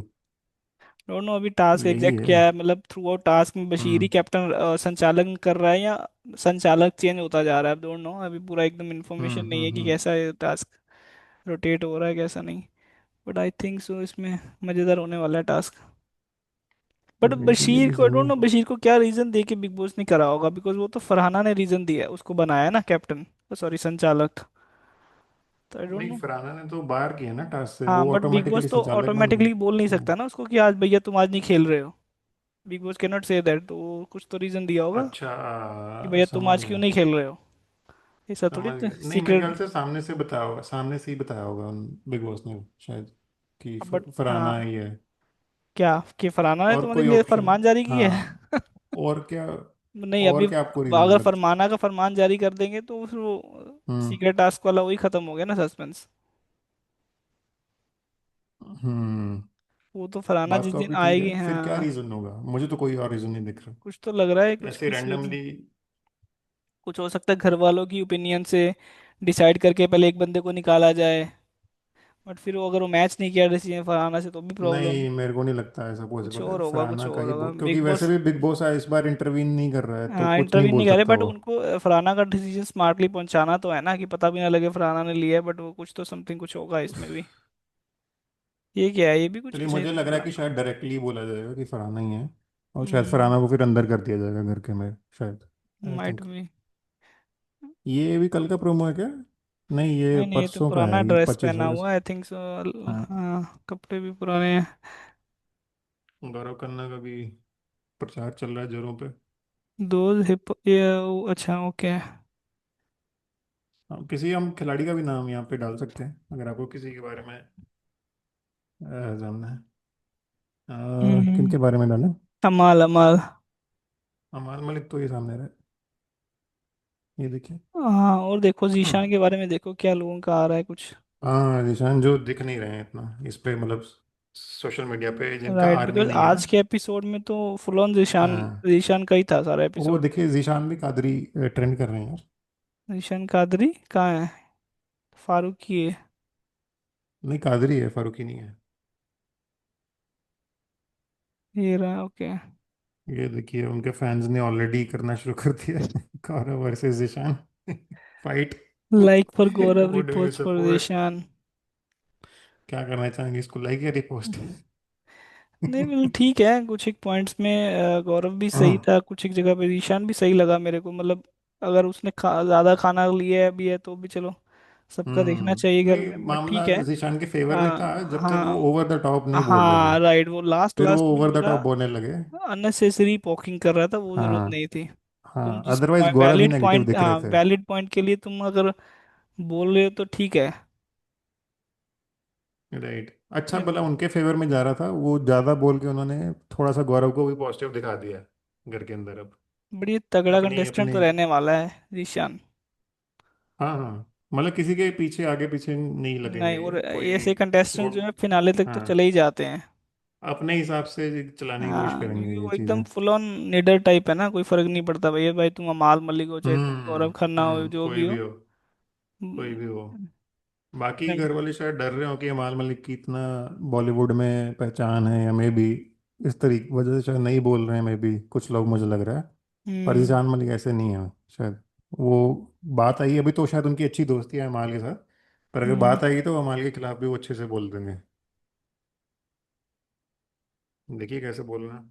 [SPEAKER 2] डोंट नो अभी टास्क
[SPEAKER 1] यही
[SPEAKER 2] एग्जैक्ट
[SPEAKER 1] है।
[SPEAKER 2] क्या है, मतलब थ्रू आउट टास्क में बशीर ही
[SPEAKER 1] हम्म
[SPEAKER 2] कैप्टन संचालन कर रहा है या संचालक चेंज होता जा रहा है, डोंट नो, अभी पूरा एकदम इन्फॉर्मेशन नहीं है कि
[SPEAKER 1] हम्म।
[SPEAKER 2] कैसा टास्क रोटेट हो रहा है कैसा नहीं। बट आई थिंक सो इसमें मज़ेदार होने वाला है टास्क। बट
[SPEAKER 1] ये
[SPEAKER 2] बशीर
[SPEAKER 1] भी
[SPEAKER 2] को आई
[SPEAKER 1] सही
[SPEAKER 2] डोंट
[SPEAKER 1] है।
[SPEAKER 2] नो बशीर को क्या रीजन दे के बिग बॉस ने करा होगा, बिकॉज वो तो फरहाना ने रीजन दिया है उसको बनाया ना कैप्टन, सॉरी संचालक। तो आई डोंट
[SPEAKER 1] नहीं,
[SPEAKER 2] नो।
[SPEAKER 1] फरहाना ने तो बाहर किया ना टास्क से,
[SPEAKER 2] हाँ
[SPEAKER 1] वो
[SPEAKER 2] बट बिग बॉस
[SPEAKER 1] ऑटोमेटिकली
[SPEAKER 2] तो
[SPEAKER 1] संचालक बन गई।
[SPEAKER 2] ऑटोमेटिकली बोल नहीं सकता ना उसको कि आज भैया तुम आज नहीं खेल रहे हो। Big boss can not say that, तो वो कुछ तो रीजन दिया होगा
[SPEAKER 1] अच्छा,
[SPEAKER 2] कि भैया तुम
[SPEAKER 1] समझ
[SPEAKER 2] आज क्यों
[SPEAKER 1] गया।
[SPEAKER 2] नहीं खेल रहे हो। ऐसा थोड़ी
[SPEAKER 1] समझ
[SPEAKER 2] तो
[SPEAKER 1] गया, नहीं मेरे
[SPEAKER 2] सीक्रेट।
[SPEAKER 1] ख्याल से सामने से बताया होगा, सामने से ही बताया होगा बिग बॉस ने शायद, कि
[SPEAKER 2] बट
[SPEAKER 1] फरहाना
[SPEAKER 2] हाँ,
[SPEAKER 1] ही है।
[SPEAKER 2] क्या कि फरहाना ने
[SPEAKER 1] और
[SPEAKER 2] तुम्हारे
[SPEAKER 1] कोई
[SPEAKER 2] लिए
[SPEAKER 1] ऑप्शन,
[SPEAKER 2] फरमान जारी की है
[SPEAKER 1] हाँ, और क्या,
[SPEAKER 2] नहीं अभी,
[SPEAKER 1] और क्या आपको रीजन
[SPEAKER 2] अगर
[SPEAKER 1] लग।
[SPEAKER 2] फरमाना का फरमान जारी कर देंगे तो फिर वो
[SPEAKER 1] हम्म
[SPEAKER 2] सीक्रेट टास्क वाला वही खत्म हो गया ना सस्पेंस।
[SPEAKER 1] हम्म।
[SPEAKER 2] वो तो फरहाना
[SPEAKER 1] बात
[SPEAKER 2] जिस
[SPEAKER 1] तो
[SPEAKER 2] दिन
[SPEAKER 1] आपकी ठीक
[SPEAKER 2] आएगी,
[SPEAKER 1] है, फिर क्या
[SPEAKER 2] हाँ।
[SPEAKER 1] रीजन होगा, मुझे तो कोई और रीजन नहीं दिख रहा।
[SPEAKER 2] कुछ तो लग रहा है, कुछ
[SPEAKER 1] ऐसे
[SPEAKER 2] किस रीजन।
[SPEAKER 1] रैंडमली।
[SPEAKER 2] कुछ हो सकता है घर वालों की ओपिनियन से डिसाइड करके पहले एक बंदे को निकाला जाए, बट फिर वो अगर वो मैच नहीं किया डिसीजन फरहाना से तो भी प्रॉब्लम।
[SPEAKER 1] नहीं, मेरे को नहीं लगता ऐसा
[SPEAKER 2] कुछ
[SPEAKER 1] पॉसिबल है,
[SPEAKER 2] और होगा, कुछ
[SPEAKER 1] फरहाना का
[SPEAKER 2] और
[SPEAKER 1] ही
[SPEAKER 2] होगा
[SPEAKER 1] क्योंकि
[SPEAKER 2] बिग
[SPEAKER 1] वैसे
[SPEAKER 2] बॉस।
[SPEAKER 1] भी बिग बॉस इस बार इंटरवीन नहीं कर रहा है तो
[SPEAKER 2] हाँ
[SPEAKER 1] कुछ नहीं
[SPEAKER 2] इंटरव्यू
[SPEAKER 1] बोल
[SPEAKER 2] नहीं करे,
[SPEAKER 1] सकता
[SPEAKER 2] बट
[SPEAKER 1] वो।
[SPEAKER 2] उनको फरहाना का डिसीजन स्मार्टली पहुंचाना तो है ना, कि पता भी ना लगे फरहाना ने लिया है, बट वो कुछ तो समथिंग कुछ होगा इसमें भी। ये क्या है, ये भी कुछ
[SPEAKER 1] चलिए,
[SPEAKER 2] सही
[SPEAKER 1] मुझे
[SPEAKER 2] नहीं
[SPEAKER 1] लग
[SPEAKER 2] लग
[SPEAKER 1] रहा है
[SPEAKER 2] रहा।
[SPEAKER 1] कि शायद डायरेक्टली बोला जाएगा कि फरहाना ही है, और शायद
[SPEAKER 2] हम्म।
[SPEAKER 1] फरहाना को फिर अंदर कर दिया जाएगा घर के में शायद, आई
[SPEAKER 2] माइट
[SPEAKER 1] थिंक।
[SPEAKER 2] भी।
[SPEAKER 1] ये भी कल का प्रोमो है क्या? नहीं, ये
[SPEAKER 2] नहीं नहीं, ये तो
[SPEAKER 1] परसों का
[SPEAKER 2] पुराना
[SPEAKER 1] है, ये
[SPEAKER 2] ड्रेस
[SPEAKER 1] पच्चीस
[SPEAKER 2] पहना
[SPEAKER 1] अगस्त
[SPEAKER 2] हुआ है आई थिंक सो।
[SPEAKER 1] हाँ,
[SPEAKER 2] हाँ कपड़े भी पुराने हैं।
[SPEAKER 1] गौरव खन्ना का भी प्रचार चल रहा है जोरों पे।
[SPEAKER 2] दो हिप ये अच्छा ओके।
[SPEAKER 1] किसी हम खिलाड़ी का भी नाम यहाँ पे डाल सकते हैं अगर आपको किसी के बारे में जानना है। किन
[SPEAKER 2] हम्म।
[SPEAKER 1] के बारे में डालें?
[SPEAKER 2] अमाल अमाल।
[SPEAKER 1] अमान मलिक तो ये सामने रहे, ये देखिए।
[SPEAKER 2] हाँ और देखो
[SPEAKER 1] हम्म।
[SPEAKER 2] जीशान के बारे में देखो क्या लोगों का आ रहा है कुछ।
[SPEAKER 1] हाँ, निशान जो दिख नहीं रहे हैं इतना इस पे, मतलब सोशल मीडिया पे जिनका
[SPEAKER 2] राइट,
[SPEAKER 1] आर्मी
[SPEAKER 2] बिकॉज
[SPEAKER 1] नहीं है
[SPEAKER 2] आज
[SPEAKER 1] ना।
[SPEAKER 2] के एपिसोड में तो फुल ऑन जीशान,
[SPEAKER 1] हाँ,
[SPEAKER 2] जीशान का ही था सारा
[SPEAKER 1] वो
[SPEAKER 2] एपिसोड।
[SPEAKER 1] देखिए जीशान भी कादरी ट्रेंड कर रहे हैं यार।
[SPEAKER 2] जीशान कादरी कहाँ है, फारूकी है।
[SPEAKER 1] नहीं, कादरी है, फारूकी नहीं है।
[SPEAKER 2] ये रहा ओके।
[SPEAKER 1] ये देखिए, उनके फैंस ने ऑलरेडी करना शुरू कर दिया है Gaurav versus Zeeshan fight.
[SPEAKER 2] Like for Gaurav
[SPEAKER 1] वो do you
[SPEAKER 2] reports for
[SPEAKER 1] support?
[SPEAKER 2] Zeeshan.
[SPEAKER 1] क्या करना चाहेंगे, इसको लाइक या रिपोस्ट?
[SPEAKER 2] नहीं मतलब ठीक है, कुछ एक पॉइंट्स में गौरव भी सही
[SPEAKER 1] हाँ।
[SPEAKER 2] था, कुछ एक जगह पे ईशान भी सही लगा मेरे को, मतलब अगर उसने ज्यादा खाना लिया है भी है तो भी चलो, सबका देखना चाहिए घर
[SPEAKER 1] नहीं,
[SPEAKER 2] में, बट
[SPEAKER 1] मामला
[SPEAKER 2] ठीक है।
[SPEAKER 1] जीशान के फेवर में था
[SPEAKER 2] हाँ
[SPEAKER 1] जब तक वो
[SPEAKER 2] हाँ।
[SPEAKER 1] ओवर द टॉप नहीं बोल रहे थे।
[SPEAKER 2] हाँ राइट, वो लास्ट
[SPEAKER 1] फिर वो
[SPEAKER 2] लास्ट में
[SPEAKER 1] ओवर द
[SPEAKER 2] थोड़ा
[SPEAKER 1] टॉप बोलने लगे।
[SPEAKER 2] अननेसेसरी पॉकिंग कर रहा था, वो जरूरत
[SPEAKER 1] हाँ
[SPEAKER 2] नहीं थी। तुम
[SPEAKER 1] हाँ,
[SPEAKER 2] जिस
[SPEAKER 1] अदरवाइज गौरव ही
[SPEAKER 2] वैलिड
[SPEAKER 1] नेगेटिव
[SPEAKER 2] पॉइंट,
[SPEAKER 1] दिख रहे
[SPEAKER 2] हाँ
[SPEAKER 1] थे।
[SPEAKER 2] वैलिड पॉइंट के लिए तुम अगर बोल रहे हो तो ठीक है।
[SPEAKER 1] राइट, अच्छा भला उनके फेवर में जा रहा था, वो ज्यादा बोल के उन्होंने थोड़ा सा गौरव को भी पॉजिटिव दिखा दिया घर के अंदर अब।
[SPEAKER 2] बड़ी तगड़ा
[SPEAKER 1] अपनी
[SPEAKER 2] कंटेस्टेंट तो
[SPEAKER 1] अपनी
[SPEAKER 2] रहने वाला है ईशान।
[SPEAKER 1] हाँ हाँ, मतलब किसी के पीछे आगे पीछे नहीं
[SPEAKER 2] नहीं
[SPEAKER 1] लगेंगे
[SPEAKER 2] और
[SPEAKER 1] कोई।
[SPEAKER 2] ऐसे कंटेस्टेंट
[SPEAKER 1] वो,
[SPEAKER 2] जो है फिनाले तक तो
[SPEAKER 1] हाँ
[SPEAKER 2] चले ही जाते हैं।
[SPEAKER 1] अपने हिसाब से चलाने की कोशिश
[SPEAKER 2] हाँ,
[SPEAKER 1] करेंगे
[SPEAKER 2] क्योंकि
[SPEAKER 1] ये
[SPEAKER 2] वो
[SPEAKER 1] चीजें।
[SPEAKER 2] एकदम फुल ऑन निडर टाइप है ना, कोई फर्क नहीं पड़ता भैया, भाई तुम अमाल मलिक हो चाहे तुम गौरव खन्ना हो, जो
[SPEAKER 1] कोई
[SPEAKER 2] भी
[SPEAKER 1] भी
[SPEAKER 2] हो।
[SPEAKER 1] हो, कोई भी हो। बाकी
[SPEAKER 2] नहीं।
[SPEAKER 1] घर वाले शायद डर रहे हो कि अमाल मलिक की इतना बॉलीवुड में पहचान है, या मे बी इस तरीके वजह से शायद नहीं बोल रहे हैं, मे बी कुछ लोग, मुझे लग रहा है। पर
[SPEAKER 2] हम्म।
[SPEAKER 1] ईशान मलिक ऐसे नहीं है शायद। वो बात आई अभी तो शायद उनकी अच्छी दोस्ती है अमाल के साथ, पर अगर
[SPEAKER 2] हम्म।
[SPEAKER 1] बात आएगी तो अमाल के खिलाफ भी वो अच्छे से बोल देंगे। देखिए कैसे बोल रहे हैं।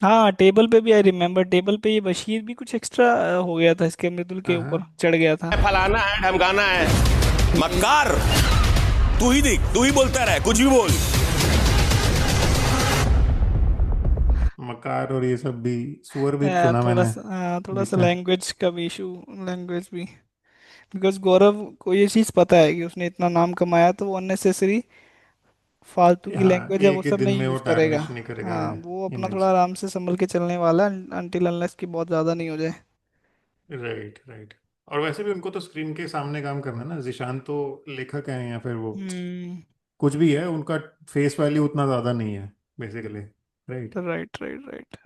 [SPEAKER 2] हाँ, टेबल पे भी आई रिमेम्बर, टेबल पे ये बशीर भी कुछ एक्स्ट्रा हो गया था, इसके मृदुल के
[SPEAKER 1] हाँ
[SPEAKER 2] ऊपर
[SPEAKER 1] हाँ।
[SPEAKER 2] चढ़ गया था।
[SPEAKER 6] फलाना है ढमकाना है, मक्कार, तू ही दिख, तू ही बोलता रहे, कुछ भी बोल।
[SPEAKER 1] मकार और ये सब भी, सुअर भी सुना
[SPEAKER 2] थोड़ा
[SPEAKER 1] मैंने
[SPEAKER 2] सा थोड़ा सा
[SPEAKER 1] बीच में।
[SPEAKER 2] लैंग्वेज का भी इशू, लैंग्वेज भी। बिकॉज गौरव को ये चीज़ पता है कि उसने इतना नाम कमाया, तो वो अननेसेसरी फालतू की
[SPEAKER 1] हाँ,
[SPEAKER 2] लैंग्वेज है वो
[SPEAKER 1] एक ही
[SPEAKER 2] सब
[SPEAKER 1] दिन
[SPEAKER 2] नहीं
[SPEAKER 1] में वो
[SPEAKER 2] यूज़ करेगा।
[SPEAKER 1] टारनिश नहीं करेगा
[SPEAKER 2] हाँ, वो अपना
[SPEAKER 1] इमेज।
[SPEAKER 2] थोड़ा आराम से संभल के चलने वाला है, अनटिल अनलेस की बहुत ज़्यादा नहीं हो जाए।
[SPEAKER 1] Right right. और वैसे भी उनको तो स्क्रीन के सामने काम करना है ना, जिशान तो लेखक हैं या फिर वो
[SPEAKER 2] हम्म।
[SPEAKER 1] कुछ भी है, उनका फेस वैल्यू उतना ज़्यादा नहीं है basically. Right.
[SPEAKER 2] Right right right.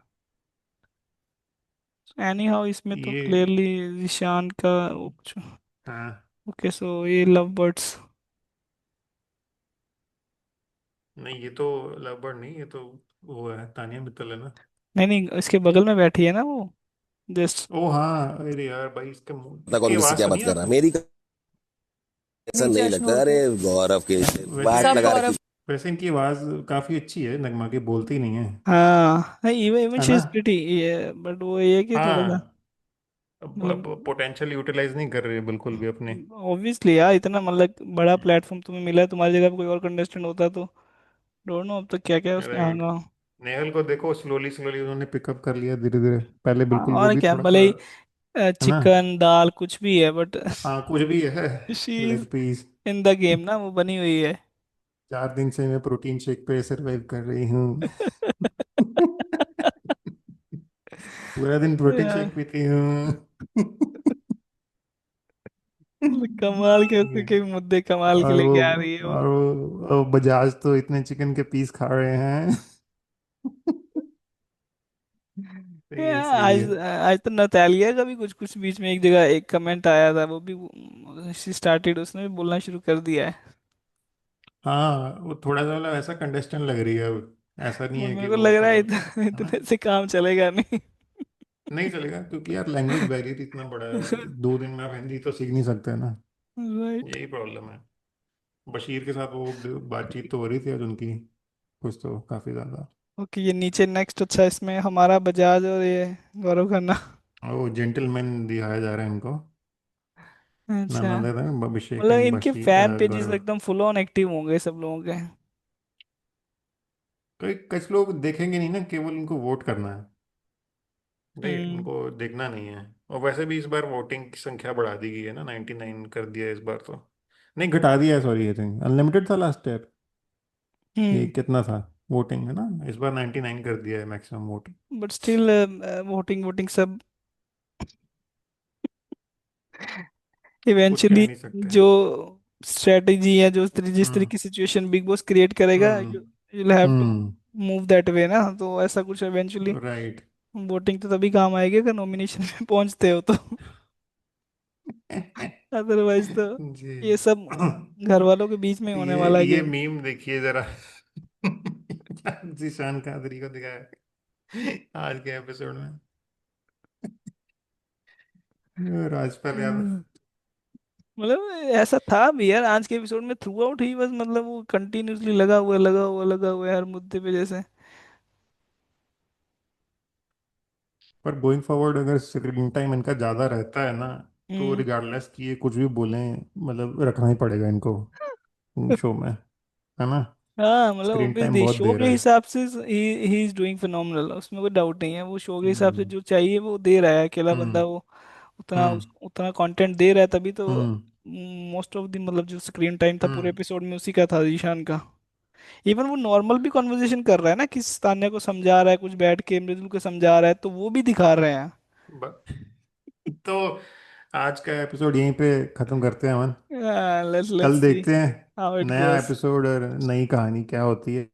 [SPEAKER 2] Any how, इसमें तो
[SPEAKER 1] ये
[SPEAKER 2] क्लियरली ईशान का
[SPEAKER 1] हाँ।
[SPEAKER 2] ओके, सो ये लव बर्ड्स।
[SPEAKER 1] नहीं, ये तो लव बर्ड नहीं, ये तो वो है तानिया मित्तल है ना।
[SPEAKER 2] नहीं नहीं, इसके बगल में बैठी है ना वो, जस्ट।
[SPEAKER 1] ओ हाँ, अरे यार भाई, इसके मुंह
[SPEAKER 9] पता
[SPEAKER 1] इसकी
[SPEAKER 9] कौन किससे
[SPEAKER 1] आवाज़
[SPEAKER 9] क्या
[SPEAKER 1] सुनी
[SPEAKER 9] बात
[SPEAKER 1] है
[SPEAKER 9] कर रहा है,
[SPEAKER 1] आपने?
[SPEAKER 9] मेरी ऐसा
[SPEAKER 10] नहीं,
[SPEAKER 9] नहीं
[SPEAKER 10] जश्न
[SPEAKER 9] लगता।
[SPEAKER 10] और
[SPEAKER 9] अरे
[SPEAKER 10] को।
[SPEAKER 9] गौरव के
[SPEAKER 1] वैसे
[SPEAKER 9] वाट
[SPEAKER 10] सब
[SPEAKER 9] लगा
[SPEAKER 10] गौरव।
[SPEAKER 9] रखी।
[SPEAKER 1] वैसे इनकी आवाज़ काफ़ी अच्छी है, नगमा की बोलती नहीं है।
[SPEAKER 2] हाँ, नहीं, इवन इवन
[SPEAKER 1] है
[SPEAKER 2] शी
[SPEAKER 1] ना।
[SPEAKER 2] इज प्रिटी, ये बट वो ये है कि थोड़ा सा
[SPEAKER 1] हाँ, अब
[SPEAKER 2] मतलब,
[SPEAKER 1] पोटेंशियल यूटिलाइज नहीं कर रहे बिल्कुल भी अपने।
[SPEAKER 2] ऑब्वियसली यार, इतना मतलब बड़ा प्लेटफॉर्म तुम्हें मिला है, तुम्हारी जगह पे कोई और कंटेस्टेंट होता तो डोंट नो अब तक क्या क्या उसके
[SPEAKER 1] राइट।
[SPEAKER 2] आना।
[SPEAKER 1] नेहल को देखो, स्लोली स्लोली उन्होंने पिकअप कर लिया धीरे धीरे। पहले
[SPEAKER 2] हाँ,
[SPEAKER 1] बिल्कुल वो
[SPEAKER 2] और
[SPEAKER 1] भी
[SPEAKER 2] क्या,
[SPEAKER 1] थोड़ा
[SPEAKER 2] भले
[SPEAKER 1] सा,
[SPEAKER 2] ही
[SPEAKER 1] है ना।
[SPEAKER 2] चिकन दाल कुछ भी है, बट
[SPEAKER 1] हाँ, कुछ भी है।
[SPEAKER 2] She
[SPEAKER 1] leg
[SPEAKER 2] is
[SPEAKER 1] peace.
[SPEAKER 2] In the game ना, वो बनी हुई है।
[SPEAKER 1] 4 दिन से मैं प्रोटीन शेक पे सरवाइव कर रही हूँ। पूरा दिन प्रोटीन
[SPEAKER 2] यार,
[SPEAKER 1] शेक पीती हूँ।
[SPEAKER 2] कमाल के उसके
[SPEAKER 1] ये-
[SPEAKER 2] के मुद्दे कमाल के
[SPEAKER 1] और वो
[SPEAKER 2] लेके आ रही है वो।
[SPEAKER 1] और वो बजाज तो इतने चिकन के पीस खा रहे हैं। सही है, सही है।
[SPEAKER 2] आज आज तो नतालिया का भी कुछ कुछ बीच में एक जगह एक कमेंट आया था, वो भी स्टार्टेड, उसने भी बोलना शुरू कर दिया है।
[SPEAKER 1] हाँ, वो थोड़ा सा मतलब ऐसा कंटेस्टेंट लग रही है अब। ऐसा नहीं
[SPEAKER 2] और
[SPEAKER 1] है
[SPEAKER 2] मेरे
[SPEAKER 1] कि
[SPEAKER 2] को
[SPEAKER 1] वो
[SPEAKER 2] लग रहा है
[SPEAKER 1] मतलब, है ना।
[SPEAKER 2] इतने से काम चलेगा नहीं।
[SPEAKER 1] नहीं चलेगा, क्योंकि यार लैंग्वेज बैरियर इतना बड़ा है। 2 दिन में आप हिंदी तो सीख नहीं सकते ना।
[SPEAKER 2] राइट।
[SPEAKER 1] यही प्रॉब्लम है। बशीर के साथ वो बातचीत तो हो रही थी आज उनकी, कुछ तो काफी ज्यादा।
[SPEAKER 2] ओके, ये नीचे नेक्स्ट, अच्छा इसमें हमारा बजाज और ये गौरव खन्ना।
[SPEAKER 1] वो जेंटलमैन दिखाया जा रहा है इनको। नाम
[SPEAKER 2] अच्छा,
[SPEAKER 1] ना देता है अभिषेक
[SPEAKER 2] मतलब
[SPEAKER 1] एंड
[SPEAKER 2] इनके फैन पेजेस
[SPEAKER 1] गौरव।
[SPEAKER 2] एकदम फुल ऑन एक्टिव होंगे सब लोगों के।
[SPEAKER 1] कई कुछ लोग देखेंगे नहीं ना, केवल उनको वोट करना है। राइट,
[SPEAKER 2] हम्म।
[SPEAKER 1] उनको देखना नहीं है। और वैसे भी इस बार वोटिंग की संख्या बढ़ा दी गई है ना, 99 कर दिया है इस बार तो। नहीं, घटा दिया है, सॉरी, आई थिंक अनलिमिटेड था लास्ट ईयर। ये
[SPEAKER 2] हम्म।
[SPEAKER 1] कितना था वोटिंग, है ना। इस बार 99 कर दिया है maximum vote.
[SPEAKER 2] But still voting voting सब
[SPEAKER 1] कुछ कह
[SPEAKER 2] इवेंचुअली
[SPEAKER 1] नहीं सकते।
[SPEAKER 2] जो स्ट्रेटजी है, जो जिस तरह
[SPEAKER 1] हम्म
[SPEAKER 2] की सिचुएशन बिग बॉस क्रिएट करेगा,
[SPEAKER 1] hmm
[SPEAKER 2] you will have to
[SPEAKER 1] hmm.
[SPEAKER 2] Move that way ना, तो ऐसा कुछ इवेंचुअली
[SPEAKER 1] राइट।
[SPEAKER 2] वोटिंग तो तभी काम आएगी अगर नॉमिनेशन में पहुंचते हो तो। अदरवाइज तो
[SPEAKER 1] जी।
[SPEAKER 2] ये सब घर वालों के बीच में होने वाला है
[SPEAKER 1] ये
[SPEAKER 2] गेम।
[SPEAKER 1] मीम देखिए जरा। जीशान कादरी को दिखाया है आज के एपिसोड में। राजपाल यादव।
[SPEAKER 2] मतलब ऐसा था भी यार, आज के एपिसोड में थ्रू आउट ही बस, मतलब वो कंटिन्यूअसली लगा हुआ लगा हुआ लगा हुआ है हर मुद्दे पे जैसे।
[SPEAKER 1] पर गोइंग फॉरवर्ड अगर स्क्रीन टाइम इनका ज़्यादा रहता है ना, तो
[SPEAKER 2] हम्म।
[SPEAKER 1] रिगार्डलेस कि ये कुछ भी बोलें, मतलब रखना ही पड़ेगा इनको शो में, है ना।
[SPEAKER 2] हाँ, मतलब
[SPEAKER 1] स्क्रीन टाइम
[SPEAKER 2] ऑब्वियसली
[SPEAKER 1] बहुत
[SPEAKER 2] शो
[SPEAKER 1] दे
[SPEAKER 2] के
[SPEAKER 1] रहा है।
[SPEAKER 2] हिसाब से ही इज डूइंग फिनोमिनल, उसमें कोई डाउट नहीं है, वो शो के हिसाब से
[SPEAKER 1] हम्म
[SPEAKER 2] जो चाहिए वो दे रहा है, अकेला बंदा
[SPEAKER 1] हम्म
[SPEAKER 2] वो उतना
[SPEAKER 1] हम्म
[SPEAKER 2] उतना कंटेंट दे रहा है, तभी तो
[SPEAKER 1] हम्म
[SPEAKER 2] मोस्ट ऑफ द मतलब जो स्क्रीन टाइम था पूरे
[SPEAKER 1] हम्म
[SPEAKER 2] एपिसोड में उसी का था, ईशान का। इवन वो नॉर्मल भी कॉन्वर्जेशन कर रहा है ना, किस तान्या को समझा रहा है, कुछ बैठ के मृदुल को समझा रहा है, तो वो भी दिखा रहे हैं।
[SPEAKER 1] तो आज का एपिसोड यहीं पे खत्म करते हैं अमन।
[SPEAKER 2] let's
[SPEAKER 1] कल
[SPEAKER 2] see
[SPEAKER 1] देखते हैं
[SPEAKER 2] how it
[SPEAKER 1] नया
[SPEAKER 2] goes.
[SPEAKER 1] एपिसोड और नई कहानी क्या होती है।